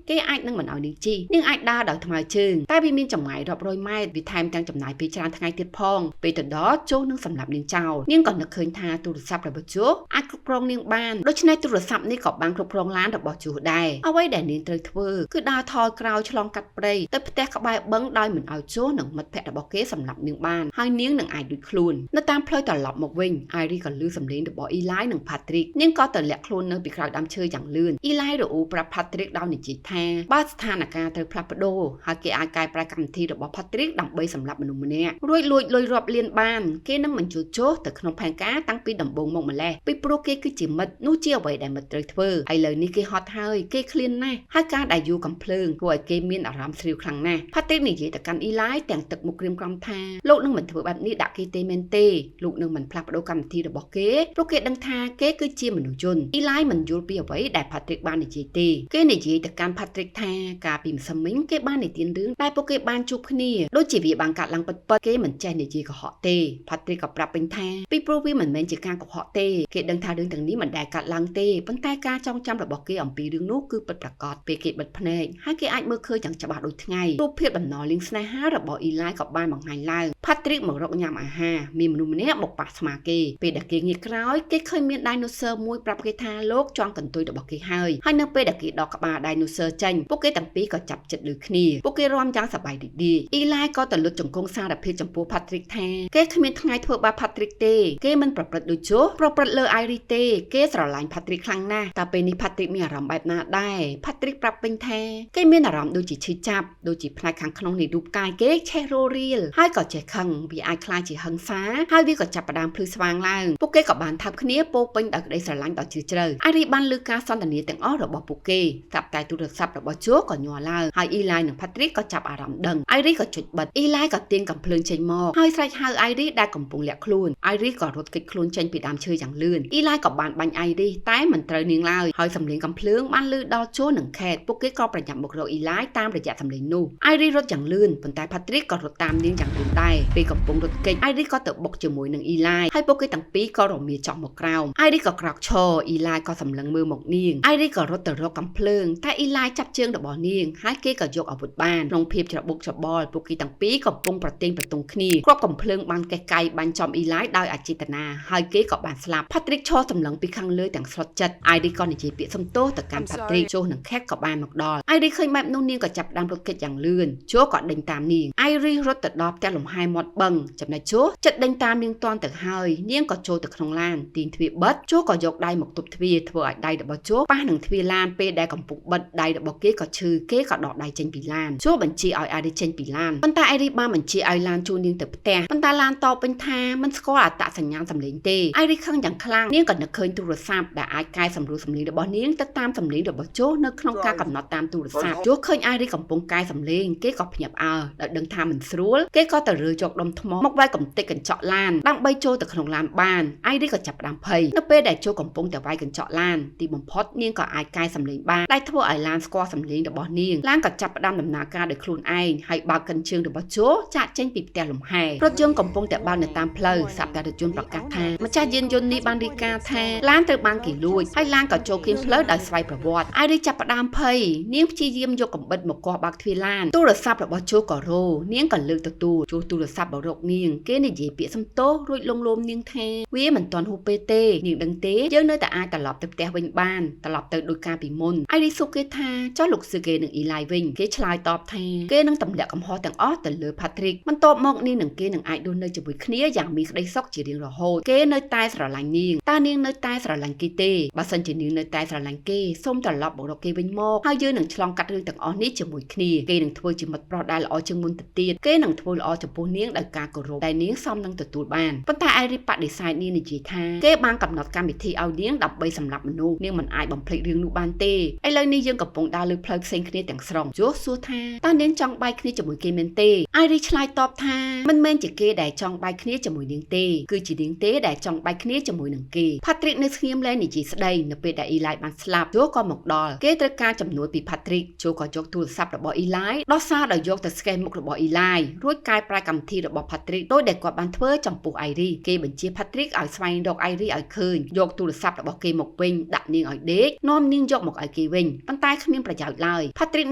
គេអាចនឹងមិនឲ្យនាងជិះនាងអាចដើរដោយថ្មើរជើងតែវាមានចម្ងាយរាប់រយម៉ែត្រវាថែមទាំងចំណាយពេលច្រើនថ្ងៃទៀតផងពេលទៅដល់ជោនឹងសម្រាប់នាងចោលនាងក៏នឹកឃើញថាទូរស័ព្ទរបស់ជោអាចគ្រប់គ្រងនាងបានដូច្នេះទូរស័ព្ទនេះក៏បានគ្រប់គ្រងឡានរបស់ជោដែរអ្វីដែលនាងត្រូវធ្វើគឺដើរថយក្រោយឆ្លងកាត់ព្រៃទៅផ្ទះក្បែរបឹងដោយមិនឲ្យជោនិងមិត្តភក្តិរបស់គេសម្លាប់នាងបានហើយនាងនឹងអាចរួចខ្លួននៅតាមផ្លូវត្រឡប់មកវិញអៃរីក៏ឮសំឡេងរបស់អ៊ីឡាយនិងផាទ្រីកនាងក៏ទៅលាក់ខ្លួននៅពីក្រោយដើមឈើយ៉ាងលឿនអ៊ីឡាយរអ៊ូប្រាប់ផាទ្រីកដោយនិយាយថាបើស្ថានភាពត្រូវផ្លាស់ប្ដូរហើយគេអាចកែប្រែកម្មវិធីរបស់ផាទ្រីកដើម្បីសម្លាប់មនុស្សម្នាក់រួចលួចលុយរាប់លានបានគេនឹងមិនជួសជុលទៅក្នុងផែនការតាំងពីដំបូងមកម្លេះពីព្រោះគេគឺជាមិត្តនោះជាអ្វីដែលមិត្តត្រូវធ្វើឥឡូវនេះគេហត់ហើយគេឃ្លានណាស់ហើយការដែលយូរកំភ្លើងធ្វើឲ្យគេមានអារម្មណ៍ស្រាវខ្លាំងណាស់ផាទ្រីកនិយាយទៅកាន់អ៊ីឡាយទាំងទឹកមុខក្រៀមក្រំថាលោកនឹងមិនធ្វើបែបនេះដាក់គេទេមែនទេលោកនឹងមិនផ្លាស់ប្ដូរកម្មវិធីរបស់គេព្រោះគេដឹងថាគេគឺជាមនុស្សយន្តអ៊ីឡាយមិនយល់ពីអ្វីដែលផាទ្រីកបាននិយាយទេគេនិយាយទៅកាន់ផាទ្រីកថាកាលពីម្សិលមិញគេបាននិទានរឿងតែពួកគេបានជួបគ្នាដូចជាវាបានកាត់ឡើងពិតៗគេមិនចេះនិយាយកុហកទេផាទ្រីកក៏ប្រាប់វិញថាពីព្រោះវាមិនមែនជាការកុហកទេគេដឹងថារឿងទាំងនេះមិនដែលកាត់ឡើងទេប៉ុន្តែការចងចាំ របស់គេអំពីរឿងនោះគឺពិតប្រាកដពេលគេបិទភ្នែកហើយគេអាចមើលឃើញយ៉ាងច្បាស់ដូចថ្ងៃរូបភាពដំណរលៀងស្នេហារបស់អ៊ីឡាយក៏បានបង្ហាញឡើង Patrick មករកញ៉ាំអាហារមានមនុស្សម្នាក់មកប៉ះស្មាគេពេលដែលគេងាកក្រោយគេឃើញមាន dinosaur មួយប្រាប់គេថាលោកចង់កន្ទុយរបស់គេហើយនៅពេលដែលគេដកក្បាល dinosaur ចេញពួកគេទាំងពីរក៏ចាប់ចិត្តលើគ្នាពួកគេរាំយ៉ាងសប្បាយរីករាយអ៊ីឡាយក៏ទៅលុតជង្គង់សារភាពចំពោះ Patrick ថាគេគ្មានថ្ងៃធ្វើបាប Patrick ទេគេមិនប្រព្រឹត្តដូចជោប្រព្រឹត្តលើ Iris ទេគេស្រឡាញ់ Patrick ខ្លាំងណាស់តែពេលនេះ Patrick មានអារម្មណ៍បែបណាដែរ Patrick ប្រាប់ពេញថាគេមានអារម្មណ៍ដូចជាឈឺចាប់ដូចជាផ្នែកខាងក្នុងនៃរូបកាយគេឆេះរោរៀលហើយក៏ចេះខឹងវាអាចខ្លាចជាហិង្សាហើយវាក៏ចាប់ផ្ដើមភ្លឺស្វាងឡើងពួកគេក៏បានថើបគ្នាពោពេញដោយក្តីស្រឡាញ់ដ៏ជ្រាលជ្រៅ Iris បានលើការសន្ទនាទាំងអស់របស់ពួកគេស្រាប់តែទូរស័ព្ទរបស់ជោក៏ញ័រឡើងហើយ Eli និង Patrick ក៏ចាប់អារម្មណ៍ដឹង Iris ក៏ចុចបិទ Eli ក៏ទាញកំភ្លើងចេញមកហើយស្រែកហៅ Iris ដែលកំពុងលាក់ខ្លួន Iris ក៏រត់គេចខ្លួនចេញពីដើមឈើយ៉ាងលឿន Eli ក៏បានបាញ់ Iris តែមិនត្រូវនាងឡើយហើយសំឡេងកំភ្លើងបានលឺដល់ជោនិង Kate ពួកគេក៏ប្រញាប់មករក Eli តាមរយៈសំឡេងនោះ Iris រត់យ៉ាងលឿនប៉ុន្តែ Patrick ក៏រត់តាមនាងយ៉ាងលឿនដែរពេលកំពុងរត់គេច Iris ក៏ទៅបុកជាមួយនឹង Eli ហើយពួកគេទាំងពីរក៏រមាចុះមកក្រោម Iris ក៏ក្រោកឈរ Eli ក៏សម្លឹងមើលមកនាង Iris ក៏រត់ទៅរកកំភ្លើងតែ Eli ចាប់ជើងរបស់នាងហើយគេក៏យកអាវុធបានក្នុងភាពច្របូកច្របល់ពួកគេទាំងពីរកំពុងប្រទែងប្រទង់គ្នាគ្រាប់កំភ្លើងបានកេះកាយបាញ់ចំ Eli ដោយអចេតនាហើយគេក៏បានស្លាប់ Patrick ឈរសម្លឹងពីខាងលើទាំងស្លុតចិត្ត Iris ក៏និយាយពាក្យសំទោសទៅកាន់ Patrick ជោនិង Kate ក៏បានមកដល់ Iris ឃើញបែបនោះនាងក៏ចាប់ដើមរត់គេចយ៉ាងលឿនជោក៏ដេញតាមនាង Iris រត់ទៅដល់ផ្ទះលំហែមាត់បឹងចំណែកជោចិត្តដេញតាមនាងតាន់ទៅហើយនាងក៏ចូលទៅក្នុងឡានទាញទ្វារបិទជោក៏យកដៃមកទប់ទ្វារធ្វើឲ្យដៃរបស់ជោប៉ះនឹងទ្វារឡានពេលដែលកំពុងបិទដៃរបស់គេក៏ឈឺគេក៏ដកដៃចេញពីឡានជោបញ្ជាឲ្យ Iris ចេញពីឡានប៉ុន្តែ Iris បានបញ្ជាឲ្យឡានជួលនាងទៅផ្ទះប៉ុន្តែឡានតបវិញថាមិនស្គាល់អត្តសញ្ញាណសម្លេងទេ Iris ខឹងយ៉ាងខ្លាំងនាងក៏នឹកឃើញទូរស័ព្ទដែលអាចកែសម្រួលសម្លេងរបស់នាងទៅតាមសម្លេងរបស់ជោនៅក្នុងការកំណត់តាមទូរស័ព្ទជោឃើញ Iris កំពុងកែសម្លេងគេក៏ភ្ញាក់ផ្អើលដោយដឹងថាមិនស្រួលគេក៏ទៅរើយកដុំថ្មមកវាយកំទេចកញ្ចក់ឡានដើម្បីចូលទៅក្នុងឡានបាន Iris ក៏ចាប់ផ្ដើមភ័យនៅពេលដែលជោកំពុងតែវាយកញ្ចក់ឡានទីបំផុតនាងក៏អាចកែសម្លេងបានដែលធ្វើឲ្យឡានស្គាល់សម្លេងរបស់នាងឡានក៏ចាប់ផ្ដើមដំណើរការដោយខ្លួនឯងហើយបើកកិនជើងរបស់ជោចាក់ចេញពីផ្ទះលំហែរថយន្តកំពុងតែបើកនៅតាមផ្លូវស្រាប់តែរថយន្តប្រកាសថាម្ចាស់យានយន្តនេះបានរាយការណ៍ថាឡានត្រូវបានគេលួចហើយឡានក៏ចូលគៀនផ្លូវដោយស្វ័យប្រវត្តិ Iris ចាប់ផ្ដើមភ័យនាងព្យាយាមយកកំបិតមកគាស់បើកទ្វារឡានទូរស័ព្ទរបស់ជោក៏រោនាងក៏លើកទទួលជោទូរស័ព្ទបរកនាងគេនិយាយពាក្យសំទោសរួចលងលោមនាងថាវាមិនទាន់ហួសពេលទេនាងដឹងទេយើងនៅតែអាចត្រឡប់ទៅផ្ទះវិញបានត្រឡប់ទៅដោយការពីមុន Iris សួរគេថាចុះលោកស៊ឺគេនិង Eli វិញគេឆ្លើយតបថាគេនឹងទម្លាក់កំហុសទាំងអស់ទៅលើ Patrick បន្ទាប់មកនាងនិងគេនឹងអាចរស់នៅជាមួយគ្នាយ៉ាងមានក្តីសុខជារៀងរហូតគេនៅតែស្រឡាញ់នាងតើនាងនៅតែស្រឡាញ់គេទេបើសិនជានាងនៅតែស្រឡាញ់គេសូមត្រឡប់មករកគេវិញមកហើយយើងនឹងឆ្លងកាត់រឿងទាំងអស់នេះជាមួយគ្នាគេនឹងធ្វើជាមិត្តប្រុសដែលល្អជាងមុនទៅទៀតគេនឹងធ្វើល្អចំពោះនាងដោយការគោរពដែលនាងសមនឹងទទួលបានប៉ុន្តែ Iris បដិសេធនាងនិយាយថាគេបានកំណត់កម្មវិធីឲ្យនាងដើម្បីសម្លាប់មនុស្សនាងមិនអាចបំភ្លេចរឿងនោះបានទេឥឡូវនេះយើងកំពុងដើរលើផ្លូវផ្សេងគ្នាទាំងស្រុងជោសួរថាតើនាងចង់បាយគ្នាជាមួយគេមែនទេ Iris ឆ្លើយតបថាមិនមែនជាគេដែលចង់បាយគ្នាជាមួយនាងទេគឺជានាងទេដែលចង់បាយគ្នាជាមួយនឹងគេ Patrick នៅស្ងៀមលែងនិយាយស្ដីនៅពេលដែល Eli បានស្លាប់ជោក៏មកដល់គេត្រូវការចំនួនពី Patrick ជោក៏យកទូរស័ព្ទរបស់ Eli ដោះសារដោយយកទៅស្កេនមុខរបស់ Eli រួចកែប្រែកម្មវិធីរបស់ Patrick ដោយដែលគាត់បានធ្វើចំពោះ Iris គេបញ្ជា Patrick ឲ្យស្វែងរក Iris ឲ្យឃើញយកទូរស័ព្ទរបស់គេមកវិញដាក់នាងឲ្យដេកនាំនាងយកមកឲ្យគេវិញប៉ុន្តែគ្មានប្រយោជន៍ឡើយ Patrick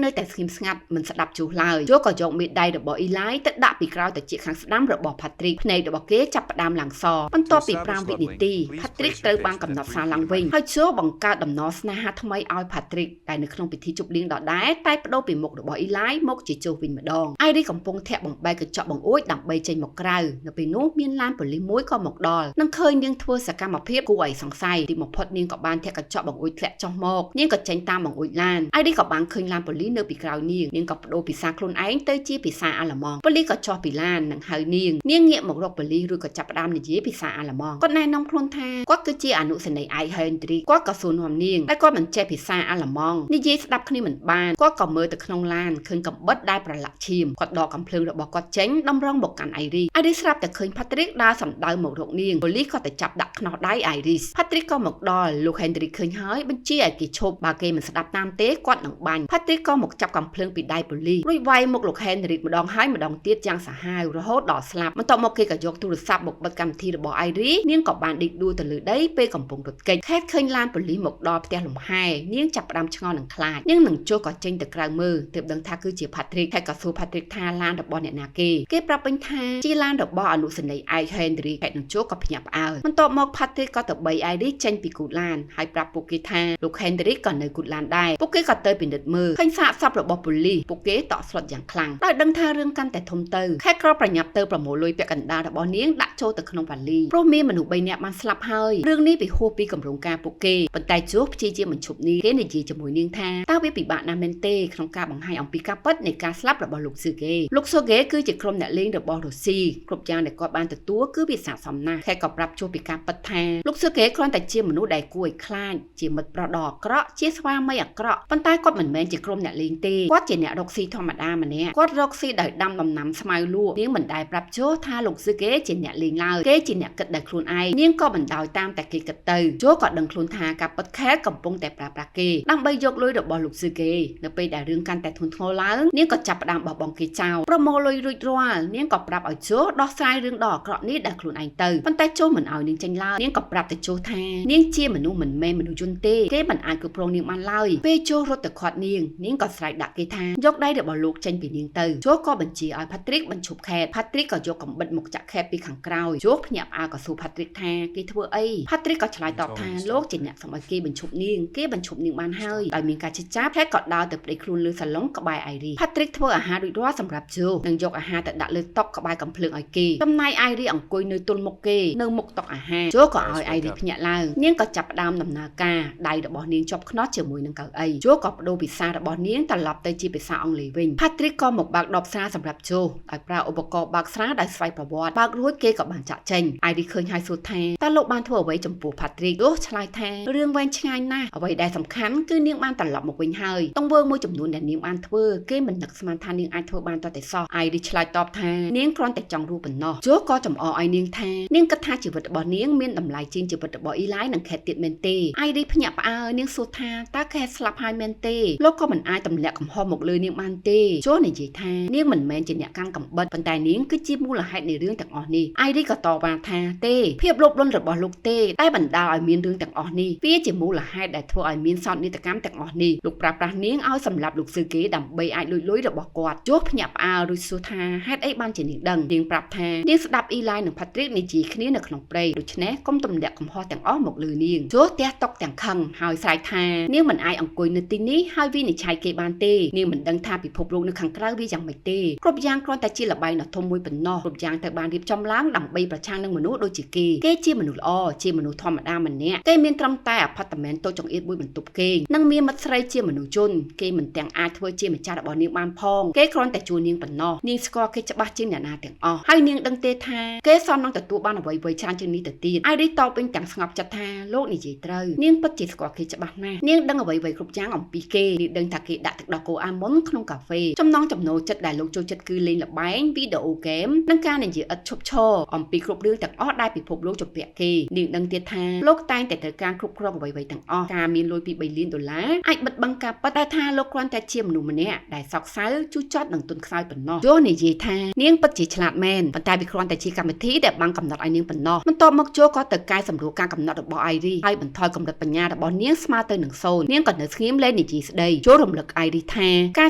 នៅតែស្ងៀមស្ងាត់មិនស្ដាប់ជោះឡើយជោក៏យកមេដៃរបស់ Eli ទៅដាក់ពីក្រោយត្រចៀកខាងស្ដាំរបស់ Patrick ភ្នែករបស់គេចាប់ផ្ដើមឡើងសបន្ទាប់ពី5វិនាទី Patrick ត្រូវបានកំណត់សារឡើងវិញហើយជោបង្កើតដំណរស្នេហាថ្មីឲ្យ Patrick ដែលនៅក្នុងពិធីជប់លៀងដដែលតែបដូរពីមុខរបស់ Eli មកជាជោះវិញម្ដង Iris កំពុងធាក់បំបែកកញ្ចក់បង្អួចដើម្បីចេញមកក្រៅនៅពេលនោះមានឡានប៉ូលីសមួយក៏មកដល់នឹងឃើញនាងធ្វើសកម្មភាពគួរឲ្យសង្ស័យទីបំផុតនាងក៏បានធាក់កញ្ចក់បង្អួចធ្លាក់ចុះមកនាងក៏ចេញតាមបង្អួចឡាន Iris ក៏បានឃើញឡានប៉ូលីសនៅពីក្រោយនាងក៏បដូរភាសាខ្លួនឯងទៅជាភាសាអាល្លឺម៉ង់ប៉ូលីសក៏ចុះពីឡាននិងហៅនាងងាកមករកប៉ូលីសរួចក៏ចាប់ផ្ដើមនិយាយភាសាអាល្លឺម៉ង់គាត់ណែនាំខ្លួនថាគាត់គឺជាអនុសេនីយ៍ឯក Henry គាត់ក៏សួរនាំនាងតែគាត់មិនចេះភាសាអាល្លឺម៉ង់និយាយស្ដាប់គ្នាមិន បានគាត់ក៏មើលទៅក្នុងឡានឃើញកំបិតដែលប្រឡាក់ឈាមគាត់ដកកំភ្លើងរបស់គាត់ចេញដំរងមកកាន់ Iris ស្រាប់តែឃើញ Patrick ដើរសម្ដៅមករកនាងប៉ូលីសក៏ទៅចាប់ដាក់ខ្នោះដៃ Iris Patrick ក៏មកដល់លោក Hendrik ឃើញហើយបញ្ជាឲ្យគេឈប់បើគេមិនស្ដាប់តាមទេគាត់នឹងបាញ់ Patrick ក៏មកចាប់កំភ្លើងពីដៃប៉ូលីសរួចវាយមកលោក Hendrik ម្ដងហើយម្ដងទៀតយ៉ាងសាហាវរហូតដល់ស្លាប់បន្ទាប់មកគេក៏យកទូរស័ព្ទមកបិទកម្មវិធីរបស់ Iris នាងក៏បានដេកដួលទៅលើដីពេលកំពុងរត់គេចខេតឃើញឡានប៉ូលីសមកដល់ផ្ទះលំហែនាងចាប់ផ្ដើមឆ្ងល់នឹងខ្លាចនាងនឹងចូលក៏ចេញទៅក្រៅមើលទើបដឹងថាគឺជា Patrick ខេតក៏សួរ Patrick ថាឡានរបស់អ្នកណាគេប្រាប់វិញថាជាឡានរបស់អនុសេនីយ៍ ឯក Hendrik ខេតនឹងចូលក៏ភ្ញាក់ផ្អើលបន្ទាប់មក Patrick ក៏ទៅបី Iris ចេញពីគូឡានហើយប្រាប់ពួកគេថាលោក Hendrik ក៏នៅគូឡានដែរពួកគេក៏ទៅពិនិត្យមើលឃើញសាកសពរបស់ប៉ូលីសពួកគេតក់ស្លុតយ៉ាងខ្លាំងដោយដឹងថារឿងកាន់តែធំទៅខេតក៏ប្រញាប់ទៅប្រមូលលុយពាក់កណ្ដាលរបស់នាងដាក់ចូលទៅក្នុងវ៉ាលីព្រោះមានមនុស្ស3នាក់បានស្លាប់ហើយរឿងនេះវាហួសពីគម្រោងការពួកគេប៉ុន្តែជួបព្យាយាមបញ្ឈប់នេះគេនិយាយជាមួយនាងថាតើវាពិបាកណាស់មែនទេក្នុងការបង្ហាញអំពីការពិតនៃការស្លាប់របស់លោក Sergei លោក Sergei គឺជាក្រុមអ្នកលេងរបស់រុស្ស៊ីគ្រប់យ៉ាងដែលគាត់បានទទួលគឺវាស័ក្តិសមណាស់ខេតក៏ប្រាប់ជួបពីការពិតថាលោក Sergei គ្រាន់តែជាមនុស្សដែលគួរឲ្យខ្លាចជាមិត្តប្រុសដ៏អាក្រក់ជាស្វាមីអាក្រក់ប៉ុន្តែគាត់មិនមែនជាក្រុមអ្នកលេងទេគាត់ជាអ្នករកស៊ីធម្មតាម្នាក់គាត់រកស៊ីដោយដាំដំណាំស្មៅលក់នាងមិនដែលប្រាប់ជោថាលោក Sergei ជាអ្នកលេងឡើយគេជាអ្នកគិតដោយខ្លួនឯងនាងក៏បណ្ដោយតាមតែគេគិតទៅជោក៏ដឹងខ្លួនថាការពិតខេតកំពុងតែប្រើប្រាស់គេដើម្បីយកលុយរបស់លោក Sergei នៅពេលដែលរឿងកាន់តែធ្ងន់ធ្ងរឡើងនាងក៏ចាប់ផ្ដើមបោះបង់គេចោលប្រមូលលុយរួចរាល់នាងក៏ប្រាប់ឲ្យជោដោះស្រាយរឿងដ៏អាក្រក់នេះដោយខ្លួនឯងទៅប៉ុន្តែជោមិនឲ្យនាងចេញឡើយនាងក៏ប្រាប់ទៅជោថានាងជាមនុស្សមិនមែនមនុស្សយន្តទេគេមិនអាចគ្រប់គ្រងនាងបានឡើយពេលជោរត់ទៅខាត់នាងក៏ស្រែកដាក់គេថាយកដៃរបស់លោកចេញពីនាងទៅជោក៏បញ្ជាឲ្យ Patrick បញ្ឈប់ខេត Patrick ក៏យកកំបិតមកចាក់ខេតពីខាងក្រោយជោភ្ញាក់ផ្អើលក៏សួរ Patrick ថាគេធ្វើអី Patrick ក៏ឆ្លើយតបថាលោកជាអ្នកសម្ឲ្យគេបញ្ឈប់នាងគេបញ្ឈប់នាងបានហើយដោយមានការជិះចាប់ខេតក៏ដើរទៅប្តីខ្លួនលើសាឡុងក្បែរ Iris Patrick ធ្វើអាហាររួចរាល់សម្រាប់ជោនិងយកអាហារទៅដាក់លើតុក្បែរកំភ្លើងឲ្យគេចំណែក Iris អង្គុយនៅទល់មុខគេនៅមុខតុអាហារជោក៏ឲ្យ Iris ភ្ញាក់ឡើងនាងក៏ចាប់ផ្ដើមដំណើរការដៃរបស់នាងជាប់ខ្នោះជាមួយនឹងកៅអីជោក៏បដូរភាសារបស់នាងត្រឡប់ទៅជាភាសាអង់គ្លេសវិញ Patrick ក៏មកបើកដបស្រាសម្រាប់ជោដោយប្រើឧបករណ៍បើកស្រាដោយស្វ័យប្រវត្តិបើករួចគេក៏បានចាក់ចេញ Iris ឃើញហើយសួរថាតើលោកបានធ្វើអ្វីចំពោះ Patrick ជោឆ្លើយថារឿងវែងឆ្ងាយណាស់អ្វីដែលសំខាន់គឺនាងបានត្រឡប់មកវិញហើយទង្វើមួយចំនួនដែលនាងបានធ្វើគេមិននឹកស្មានថានាងអាចធ្វើបានតតែសោះ Iris ឆ្លើយតបថានាងគ្រាន់តែចង់រੂប៉ុណ្ណោះជោក៏ចំអកឲ្យនាងថានាងគិតថាជីវិតរបស់នាងមានតម្លៃជាងជីវិតរបស់ Eli និង Kate ទៀតមែនទេ Iris ភ្ញាក់ផ្អើលនាងសួរថាតើ Kate ស្លាប់ហើយមែនទេលោកក៏មិនអាចទម្លាក់កំហុសមកលើនាងបានទេជោនិយាយថានាងមិនមែនជាអ្នកកាន់កំបិតប៉ុន្តែនាងគឺជាមូលហេតុនៃរឿងទាំងអស់នេះ Iris ក៏តបថាទេភាពលោភលន់របស់លោកទេតែបណ្ដាលឲ្យមានរឿងទាំងអស់នេះវាជាមូលហេតុដែលធ្វើឲ្យមានសោកនាដកម្មទាំងអស់នេះលោកប្រើប្រាស់នាងឲ្យសម្លាប់លោក Sergei ដើម្បីអាចលួចលុយរបស់គាត់ជោភ្ញាក់ផ្អើលរួចសួរថាហេតុអីបានជានាងដឹងនាងប្រាប់ថានាងស្ដាប់ Eli និង Patrick និយាយគ្នានៅក្នុងព្រៃដូច្នេះកុំទម្លាក់កំហុសទាំងអស់មកលើនាងជោទះតុកទាំងខឹងហើយស្រែកថានាងមិនអាចអង្គុយនៅទីនេះហើយវិនិច្ឆ័យគេបានទេនាងមិនដឹងថាពិភពលោកនៅខាងក្រៅវាយ៉ាងម៉េចទេគ្រប់យ៉ាងគ្រាន់តែជាល្បែងដ៏ធំមួយប៉ុណ្ណោះគ្រប់យ៉ាងត្រូវបានរៀបចំឡើងដើម្បីប្រឆាំងនឹងមនុស្សដូចជាគេជាមនុស្សល្អជាមនុស្សធម្មតាម្នាក់គេមានត្រឹមតែអាផាតមែនតូចចង្អៀតមួយបន្ទប់គេនិងមានមិត្តស្រីជាមនុស្សជនគេមិនទាំងអាចធ្វើជាម្ចាស់របស់នាងបានផងគេគ្រាន់តែជួលនាងប៉ុណ្ណោះនាងស្គាល់គេច្បាស់ជាងអ្នកណាទាំងអស់ហើយនាងដឹងទេថាគេសមនឹងទទួលបានអ្វីៗច្រើនជាងនេះទៅទៀត Iris តបវិញទាំងស្ងប់ចិត្តថាលោកនិយាយត្រូវនាងពិតជាស្គាល់គេច្បាស់ណាស់នាងដឹងអ្វីៗគ្រប់យ៉ាងអំពីគេនាងដឹងថាគេដាក់ទឹកដោះគោអាម៉ុនក្នុងកាហ្វេចំណងចំណូលចិត្តដែលលោកចូលចិត្តគឺលេងល្បែងវីដេអូហ្គេមនិងការនិយាយឥតឈប់ឈរអំពីគ្រប់រឿងទាំងអស់ដែលពិភពលោកជំពាក់គេនាងដឹងទៀតថាលោកតែងតែត្រូវការគ្រប់គ្រងអ្វីៗទាំងអស់ការមានលុយពី$3 លានអាចបិទបាំងការពិតតែថាលោកគ្រាន់តែជាមនុស្សម្នាក់ដែលសោកសៅជូរចត់និងទន់ខ្សោយប៉ុណ្ណោះយល់និយាយថានាងពិតជាឆ្លាតមែនប៉ុន្តែវាគ្រាន់តែជាកម្មវិធីដែលបានកំណត់ឲ្យនាងប៉ុណ្ណោះបន្ទាប់មកជោក៏ទៅកែសម្រួលការកំណត់របស់ Iris ហើយបន្ថយកម្រិតបញ្ញារបស់នាងស្មើទៅនឹង0នាងក៏នៅស្ងៀមលែងនិយាយស្ដីជោរំលឹក Iris ថាកា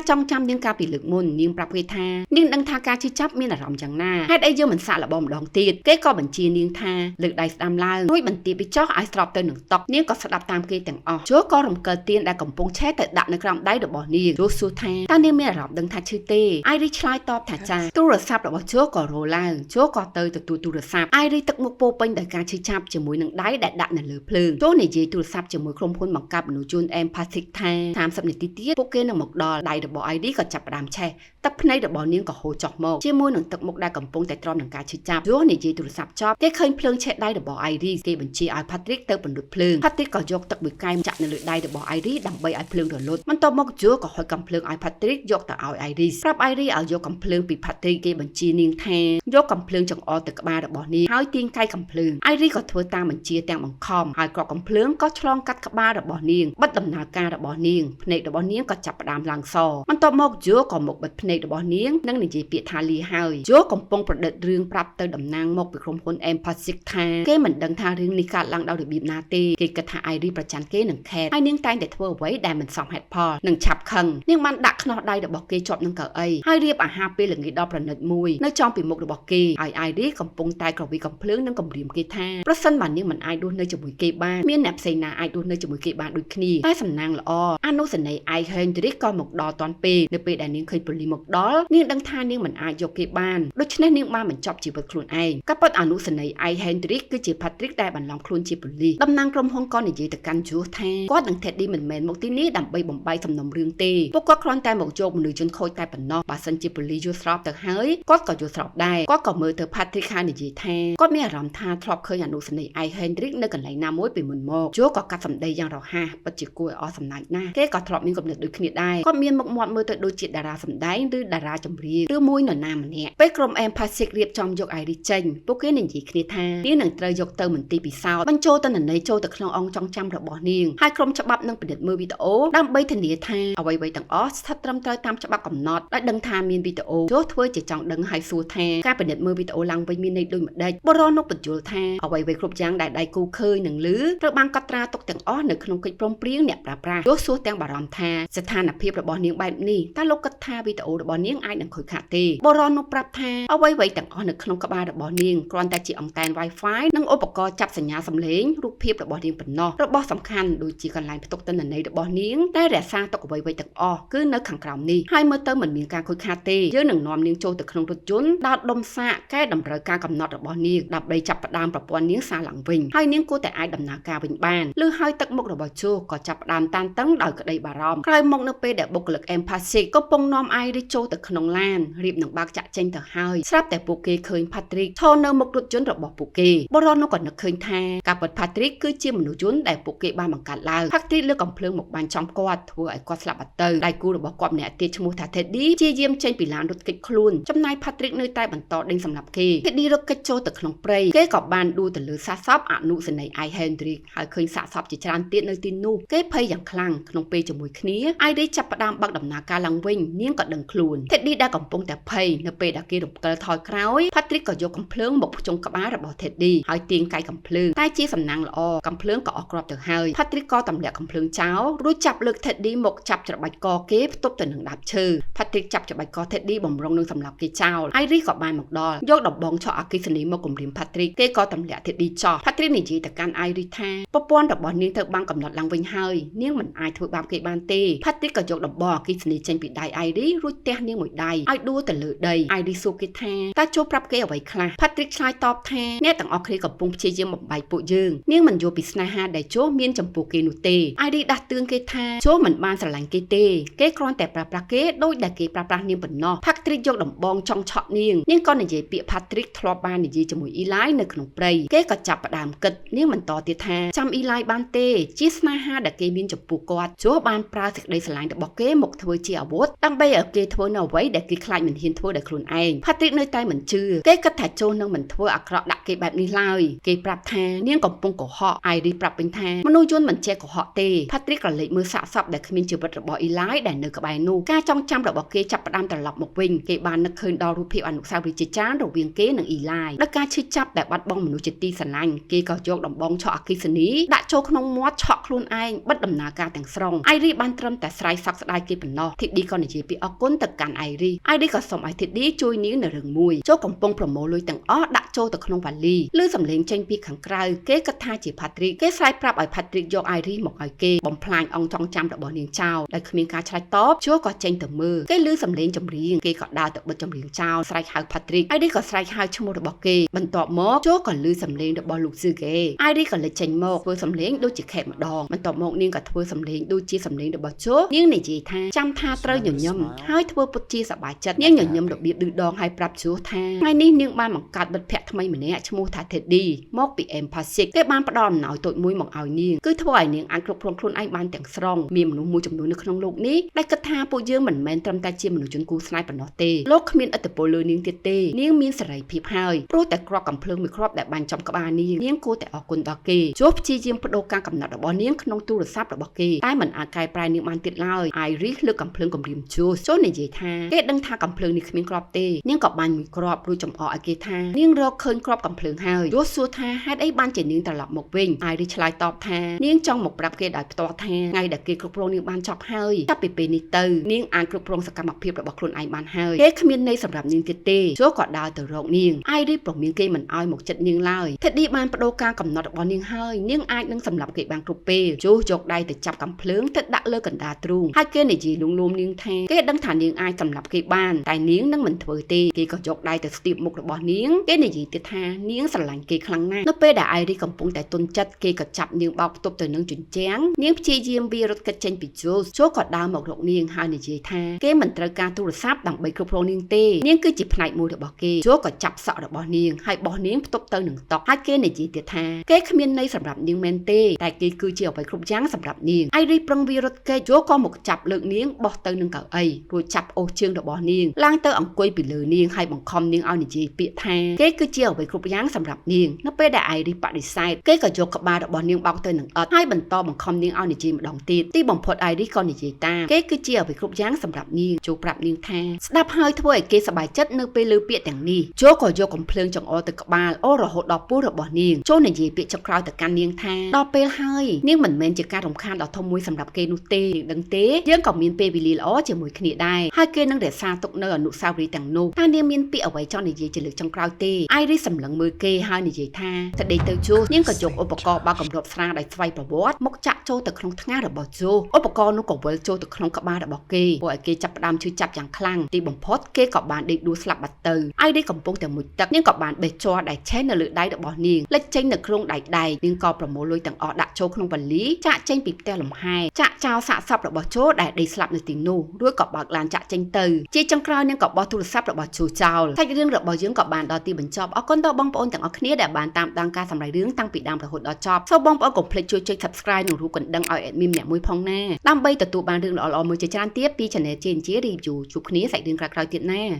រចងចាំនាងកាលពីលើកមុននាងប្រាប់គេថានាងដឹងថាការជឿចាប់មានអារម្មណ៍យ៉ាងណាហេតុអីយើងមិនសាកល្បងម្ដងទៀតគេក៏បញ្ជានាងថាលើកដៃស្ដាំឡើងរួចបន្ទាបពីចោះឲ្យស្របទៅនឹងតុនាងក៏ស្ដាប់តាមគេទាំងអស់ជោក៏រំកិលទៀនដែលកំពុងឆេះទៅដាក់នៅក្រោមដៃរបស់នាងជោសួរថាតើនាងមានអារម្មណ៍ដឹងថាឈឺទេ Iris ឆ្លើយតបថាចា៎ទូរស័ព្ទរបស់ជោក៏រោឡើងជោក៏ទៅទទួលទូរស័ព្ទ Iris ទឹកមុខពោពេញដោយការឈឺចាប់ជាមួយនឹងដៃដែលដាក់នៅលើភ្លើងជោនិយាយទូរស័ព្ទជាមួយក្រុមហ៊ុនបង្កើតមនុស្សយន្ត Empathic ថា30នាទីទៀតពួកគេនឹងមកដល់ដៃរបស់ Iris ក៏ចាប់ផ្ដើមឆេះទឹកភ្នែករបស់នាងក៏ហូរចុះមកជាមួយនឹងទឹកមុខដែលកំពុងតែទ្រាំនឹងការឈឺចាប់ជោនិយាយទូរស័ព្ទចប់គេឃើញភ្លើងឆេះដៃរបស់ Iris គេបញ្ជាឲ្យ Patrick ទៅពន្លត់ភ្លើង Patrick ក៏យកទឹកមួយកែមចាក់នៅលើដៃរបស់ Iris ដើម្បីឲ្យភ្លើងរល លុតមិនតមកជូក៏ហុចកំភ្លើងឲ្យ Patrick យកទៅឲ្យ Iris ប្រាប់ Iris ឲ្យយកកំភ្លើងពី Patrick គេបញ្ជានាងថាយកកំភ្លើងចង្អុលទៅក្បាលរបស់នាងហើយទាញកាយកំភ្លើង Iris ក៏ធ្វើតាមបញ្ជាទាំងបង្ខំហើយគ្រាប់កំភ្លើងក៏ឆ្លងកាត់ក្បាលរបស់នាងបិទដំណើរការរបស់នាងភ្នែករបស់នាងក៏ចាប់ផ្ដើមឡើងសបន្ទាប់មកជូក៏មកបិទភ្នែករបស់នាងនិងនិយាយពាក្យថាលាហើយជូកំពុងប្រឌិតរឿងប្រាប់ទៅតំណាងមកពីក្រុមហ៊ុន Empathic ថាគេមិនដឹងថារឿងនេះកើតឡើងដោយរបៀបណាទេគេគិតថា Iris ប្រច័ណ្ឌគេនឹងខេតហើយនាងតែងតែធ្វើអ្វីដែលមិនសមហេតុផលនិងឆាប់ខឹងនាងបានដាក់ខ្នោះដៃរបស់គេជាប់នឹងកៅអីហើយរៀបអាហារពេលល្ងាចដ៏ប្រណិតមួយនៅចំពីមុខរបស់គេហើយ Iris កំពុងតែក្រវីកំភ្លើងនិងគំរាមគេថាប្រសិនបើនាងមិនអាចរស់នៅជាមួយគេបានមានអ្នកផ្សេងណាអាចរស់នៅជាមួយគេបានដូចគ្នាតែសំណាងល្អអនុសេនីយ៍ I Hendrik ក៏មកដល់តាន់ពេលនៅពេលដែលនាងឃើញប៉ូលីសមកដល់នាងដឹងថានាងមិនអាចយកគេបានដូច្នេះនាងបានបញ្ចប់ជីវិតខ្លួនឯងក៏ប៉ុតអនុសេនីយ៍ I Hendrik គឺជា Patrick ដែលបន្លំខ្លួនជាប៉ូលីសតំណាងក្រុមហ៊ុនក៏និយាយទៅកាន់ជូថាគាត់នឹង Teddy មិនមែនមកទីនេះដើម្បីបំបីសំណុំរឿងទេពួកគាត់គ្រាន់តែមកយកមនុស្សជនខូចតែប៉ុណ្ណោះបើសិនជាប៉ូលីសយល់ស្របទៅហើយគាត់ក៏យល់ស្របដែរគាត់ក៏មើលទៅ Patrick ហើយនិយាយថាគាត់មានអារម្មណ៍ថាធ្លាប់ឃើញអនុសេនីយ៍ I Hendrik នៅកន្លែងណាមួយពីមុនមកជូក៏កាត់សម្ដីយ៉ាងរហ័សពិតជាគួរឲ្យអស់សំណាចណាស់គេក៏ធ្លាប់មានគំនិតដូចគ្នាដែរគាត់មានមុខមាត់មើលទៅដូចជាតារាសម្ដែងឬតារាចម្រៀងឬមួយនរណាម្នាក់ពេលក្រុម Empathic រៀបចំយក Iris ចេញពួកគេនិយាយគ្នាថានាងនឹងត្រូវយកទៅមន្ទីរពិសោធន៍បញ្ចូលទិន្នន័យចូលទៅក្នុងអង្គចងចាំរបស់នាងហើយក្រុមច្បាប់នឹងពិនិត្យមើលវីដេអូដើម្បីធានាថាអ្វីៗទាំងអស់ស្ថិតត្រឹមត្រូវតាមច្បាប់កំណត់ដោយដឹងថាមានវីដេអូចូលធ្វើជាចង់ដឹងហើយសួរថាការពិនិត្យមើលវីដេអូឡើងវិញមានន័យដូចម្ដេចបរិនោះបញ្យល់ថាអ្វីៗគ្រប់យ៉ាងដែលដៃគូឃើញនឹងឮត្រូវបានកត់ត្រាទុកទាំងអស់នៅក្នុងកិច្ចព្រមព្រៀងអ្នកប្រើប្រាស់សួរទាំងបារម្ភថាស្ថានភាពរបស់នាងបែបនេះតើលោកគិតថាវីដេអូរបស់នាងអាចនឹងខូចខាតទេបរិនោះប្រាប់ថាអ្វីៗទាំងអស់នៅក្នុងក្បាលរបស់នាងគ្រាន់តែជាអង្កែន Wi-Fi និងឧបករណ៍ចាប់សញ្ញាសំឡេងរូបភាពរបស់នាងប៉ុណ្ណោះរបស់សំខាន់ដូចជាកន្លែងផ្ទុកទិន្នន័យរបស់នាងតែរក្សាទុកអ្វីៗទាំងអស់គឺនៅខាងក្រោមនេះហើយមើលទៅមិនមានការខូចខាតទេយើងនឹងនាំនាងចូលទៅក្នុងរថយន្តដោតដុំសាកកែតម្រូវការកំណត់របស់នាងដើម្បីចាប់ផ្ដើមប្រព័ន្ធនាងសារឡើងវិញហើយនាងគួរតែអាចដំណើរការវិញបានឬហើយទឹកមុខរបស់ជូក៏ចាប់ផ្ដើមតានតឹងដោយក្តីបារម្ភក្រោយមកនៅពេលដែលបុគ្គលិក Empathic កំពុងនាំ Iris ចូលទៅក្នុងឡានរៀបនឹងបើកចាក់ចេញទៅហើយស្រាប់តែពួកគេឃើញ Patrick ឈរនៅមុខរថយន្តរបស់ពួកគេបរិនោះក៏នឹកឃើញថាការពិត Patrick គឺជាមនុស្សយន្តដែលពួកគេបានបង្កើតឡើង Patrick លើកកំភ្លើងមកបាញ់ចំគាត់ធ្វើឲ្យគាត់ស្លាប់បាត់ទៅដៃគូរបស់គាត់ម្នាក់ទៀតឈ្មោះថា Teddy ជាយាមចេញពីឡានរត់គេចខ្លួនចំណែក Patrick នៅតែបន្តដេញសម្លាប់គេ Teddy រត់គេចចូលទៅក្នុងព្រៃគេក៏បានដួលទៅលើសាកសពអនុសេនីយ៍ I Hendrik ហើយឃើញសាកសពជាច្រើនទៀតនៅទីនោះគេភ័យយ៉ាងខ្លាំងក្នុងពេលជាមួយគ្នា Iris ចាប់ផ្ដើមបើកដំណើរការឡើងវិញនាងក៏ដឹងខ្លួន Teddy ដែលកំពុងតែភ័យនៅពេលដែលគេរំកិលថយក្រោយ Patrick ក៏យកកំភ្លើងមកភ្ជង់ក្បាលរបស់ Teddy ហើយទាញកាយកំភ្លើងតែជាសំណាងល្អកំភ្លើងក៏អស់គ្រាប់ទៅហើយ Patrick ក៏ទម្លាក់កំភ្លើងចោលរួចចាប់លើក Teddy មកចាប់ច្របាច់កគេផ្ទប់ទៅនឹងដើមឈើ Patrick ចាប់ច្របាច់ក Teddy បំរុងនឹងសម្លាប់គេចោល Iris ក៏បានមកដល់យកដំបងឆក់អគ្គិសនីមកគំរាម Patrick គេក៏ទម្លាក់ Teddy ចោល Patrick និយាយទៅកាន់ Iris ថាប្រព័ន្ធរបស់នាងត្រូវបានកំណត់ឡើងវិញហើយនាងមិនអាចធ្វើបាបគេបានទេ Patrick ក៏យកដំបងអគ្គិសនីចេញពីដៃ Iris រួចទះនាងមួយដៃឲ្យដួលទៅលើដី Iris សួរគេថាតើចូលប្រាប់គេអ្វីខ្លះ Patrick ឆ្លើយតបថាអ្នកទាំងអស់គ្នាកំពុងព្យាយាមបំបែកពួកយើងនាងមិនយល់ពីស្នេហាដែលចូលមានចំពោះគេនោះទេ Iris ដាស់តឿនគេថាចូលមិនបានស្រឡាញ់គេទេគេគ្រាន់តែប្រើប្រាស់គេដោយដែលគេប្រើប្រាស់នាងប៉ុណ្ណោះ Patrick យកដំបងចង់ឆក់នាងក៏និយាយពាក្យ Patrick ធ្លាប់បាននិយាយជាមួយ Eli នៅក្នុងព្រៃគេក៏ចាប់ផ្ដើមគិតនាងបន្តទៀតថាចាំ Eli បានទេជាស្នេហាដែលគេមានចំពោះគាត់ចូលបានប្រើសេចក្តីស្រឡាញ់របស់គេមកធ្វើជាអាវុធដើម្បីឲ្យគេធ្វើនៅអ្វីដែលគេខ្លាចមិនហ៊ានធ្វើដោយខ្លួនឯង Patrick នៅតែមិនជឿគេគិតថាចូលនឹងមិនធ្វើអាក្រក់ដាក់គេបែបនេះឡើយគេប្រាប់ថានាងកំពុងកុហក Iris ប្រាប់វិញថាមនុស្សយន្តមិនចេះកុហកទេ Patrick ក៏លេចមើលសាកសពដែលគ្មានជីវិតរបស់ Eli ដែលនៅក្បែរនោះការចងចាំរបស់គេចាប់ផ្ដើមត្រឡប់មកវិញគេបាននឹកឃើញដល់រូបភាពអនុស្សាវរីយ៍ជាច្រើនរវាងគេនិង Eli ដោយការឈឺចាប់ដែលបាត់បង់មនុស្សជាទីស្រឡាញ់គេក៏យកដំបងឆក់អគ្គិសនីដាក់ចូលក្នុងមាត់ឆក់ខ្លួនឯងបិទដំណើរការទាំងស្រុង Iris បានត្រឹមតែស្រ័យសោកស្ដាយគេប៉ុណ្ណោះ Teddy ក៏និយាយពីអរគុណទៅកាន់ Iris ក៏សូមឲ្យ Teddy ជួយនាងនៅរឿងមួយចូលកំពុងប្រមូលលុយទាំងអស់ដាក់ចូលទៅក្នុងវ៉ាលីឮសំឡេងចេញពីខាងក្រៅគេគិតថាជា Patrick គេស្រែកប្រាប់ឲ្យ Patrick យក Iris មកឲ្យគេបំផ្លាញអង្គចងចាំរបស់នាងចោលដោយគ្មានការឆ្លើយតបជួក៏ចេញទៅមើលគេឮសំឡេងចម្រៀងគេក៏ដើរទៅបិទចម្រៀងចោលស្រែកហៅ Patrick Iris ក៏ស្រែកហៅឈ្មោះរបស់គេបន្ទាប់មកជួក៏ឮសំឡេងរបស់លោក Sergey Iris ក៏លេចចេញមកធ្វើសំឡេងដូចជាខេម្ដងបន្ទាប់មកនាងក៏ធ្វើសំឡេងដូចជាសំឡេងរបស់ជួនាងនិយាយថាចាំថាត្រូវញញឹមហើយធ្វើពុតជាសប្បាយចិត្តនាងញញឹមរបៀបឌឺដងហើយប្រាប់ជួថាថ្ងៃនេះនាងបានបង្កើតមិត្តភក្តិថ្មីម្នាក់ឈ្មោះថា Teddy មកពី Empathic គេបានផ្ដល់អំណោយតូចមួយមកឲ្យនាងគឺធ្វើឲ្យនាងអាចគ្រប់គ្រងខ្លួនឯងបានទាំងស្រុងមាន មានមនុស្សមួយចំនួននៅក្នុងលោកនេះដែលគិតថាពួកយើងមិនមែនត្រឹមតែជាមនុស្សជនគូស្នេហ៍ប៉ុណ្ណោះទេលោកគ្មានឥទ្ធិពលលើនាងទៀតទេនាងមានសេរីភាពហើយព្រោះតែគ្រាប់កំភ្លើងមួយគ្រាប់ដែលបាញ់ចំក្បាលនាងគួរតែអរគុណដល់គេជួបព្យាយាមបដូរការកំណត់របស់នាងក្នុងទូរស័ព្ទរបស់គេតែមិនអាចកែប្រែនាងបានទៀតឡើយ Iris លើកកំភ្លើងគំរាមចូលនិយាយថាគេដឹងថាកំភ្លើងនេះគ្មានគ្រាប់ទេនាងក៏បាញ់មួយគ្រាប់រួចចំអកឲ្យគេថានាងរកឃើញគ្រាប់កំភ្លើងហើយយល់សួរថាហេតុអីបានជានាងត្រឡប់មកវិញ Iris ឆ្លើយតបថានាងចង់មកប្រាប់គេដោយផ្ទាល់ថាថ្ងៃដែលគេគ្រប់គ្រងនាងបានចប់ហើយចាប់ពីពេលនេះទៅនាងអាចគ្រប់គ្រងសកម្មភាពរបស់ខ្លួនឯងបានហើយគេគ្មានន័យសម្រាប់នាងទៀតទេចូលក៏ដើរទៅរកនាង Iris ព្រមមានគេមិនឲ្យមកចិត្តនាងឡើយថេឌីបានបដូរការកំណត់របស់នាងហើយនាងអាចនឹងសម្លាប់គេបានគ្រប់ពេលជោះយកដៃទៅចាប់កំភ្លើងទៅដាក់លើកណ្ដាលទ្រូងហើយគេនិយាយលួងលោមនាងថាគេដឹងថានាងអាចសម្លាប់គេបានតែនាងនឹងមិនធ្វើទេគេក៏យកដៃទៅស្ទាបមុខរបស់នាងគេនិយាយទៀតថានាងស្រឡាញ់គេខ្លាំងណាស់នៅពេលដែល Iris កំពុងតែទន់ចិត្តគេក៏ចាប់នាងបោកផ្ទប់ទៅនឹងជញ្ជាំងនាងព្យាយាមវារត់គេចចេញពីជោក៏ដើរមករកនាងហើយនិយាយថាគេមិនត្រូវការទូរស័ព្ទដើម្បីគ្រប់គ្រងនាងទេនាងគឺជាផ្នែកមួយរបស់គេជោក៏ចាប់សក់របស់នាងហើយបោះនាងផ្ទប់ទៅនឹងតុហើយគេនិយាយទៀតថាគេគ្មានន័យសម្រាប់នាងមែនទេតែគេគឺជាអ្វីគ្រប់យ៉ាងសម្រាប់នាង Iris ប្រឹងវារត់គេជោក៏មកចាប់លើកនាងបោះទៅនឹងកៅអីរួចចាប់អូសជើងរបស់នាងឡើងទៅអង្គុយពីលើនាងហើយបង្ខំនាងឲ្យនិយាយពាក្យថាគេគឺជាអ្វីគ្រប់យ៉ាងសម្រាប់នាងនៅពេលដែល Iris បដិសេធគេក៏យកក្បាលរបស់នាងបោកទៅនឹងឥដ្ឋហើយបន្តបង្ខំនាងឲ្យនិយាយម្ដងទៀតទីបំផុត Iris ក៏និយាយតាមគេគឺជាអ្វីគ្រប់យ៉ាងសម្រាប់នាងជោប្រាប់នាងថាស្ដាប់ហើយធ្វើឲ្យគេសប្បាយចិត្តនៅពេលលើពាក្យទាំងនេះជោក៏យកកំភ្លើងចង្អុលទៅក្បាលអូរហូតដល់ពោះរបស់នាងជោនិយាយពាក្យចុងក្រោយទៅកាន់នាងថាដល់ពេលហើយនាងមិនមែនជាការរំខានដ៏ធំមួយសម្រាប់គេនោះទេនាងដឹងទេយើងក៏មានពេលវេលាល្អជាមួយគ្នាដែរហើយគេនឹងរក្សាទុកនៅអនុស្សាវរីយ៍ទាំងនោះតែនាងមានពាក្យអ្វីចង់និយាយជាលើកចុងក្រោយទេ Iris សម្លឹងមើលគេហើយនិយាយថាទៅដេកទៅជោនាងក៏យកឧបករណ៍បើកម្រិតស្រាដោយស្វ័យប្រវត្តិមកចាក់ចូលទៅក្នុងថ្ងាសរបស់ជោឧបករណ៍នោះក៏វិលចូលទៅក្នុងក្បាលរបស់គេពួកឲ្យគេចាប់ផ្ដើមឈឺចាប់យ៉ាងខ្លាំងទីបំផុតគេក៏បានដេកដួលស្លាប់បាត់ទៅ Iris កំពុងតែមុជទឹកនាងក៏បានបេះជ័រដែលឆេះនៅលើដៃរបស់នាងលិចចេញនៅគ្រោងដៃនាងក៏ប្រមូលលុយទាំងអស់ដាក់ចូលក្នុងវ៉ាលីចាក់ចេញពីផ្ទះលំហែចាក់ចោលសាកសពរបស់ជោដែលដេកស្លាប់នៅទីនោះរួចក៏បើកឡានចាក់ចេញទៅជាចុងក្រោយនាងក៏បោះទូរស័ព្ទរបស់ជោចោលសាច់រឿងរបស់យើងក៏បានដល់ទីបញ្ចប់អរគុណដល់បងប្អូនទាំងអស់គ្នាដែលបានតាមដានការសម្ដែងរឿងតាំងពីដើមរហូតដល់ចប់សូមបងប្អូនកុំភ្លេចជួយចុច Subscribe និងរូបកណ្ដឹងឲ្យ admin ម្នាក់មួយផងណាដើម្បីទទួលបានរឿងល្អៗមួយជាច្រើនទៀតពី Channel JNJ Review ជួបគ្នាសាច់រឿងក្រោយៗទៀតណា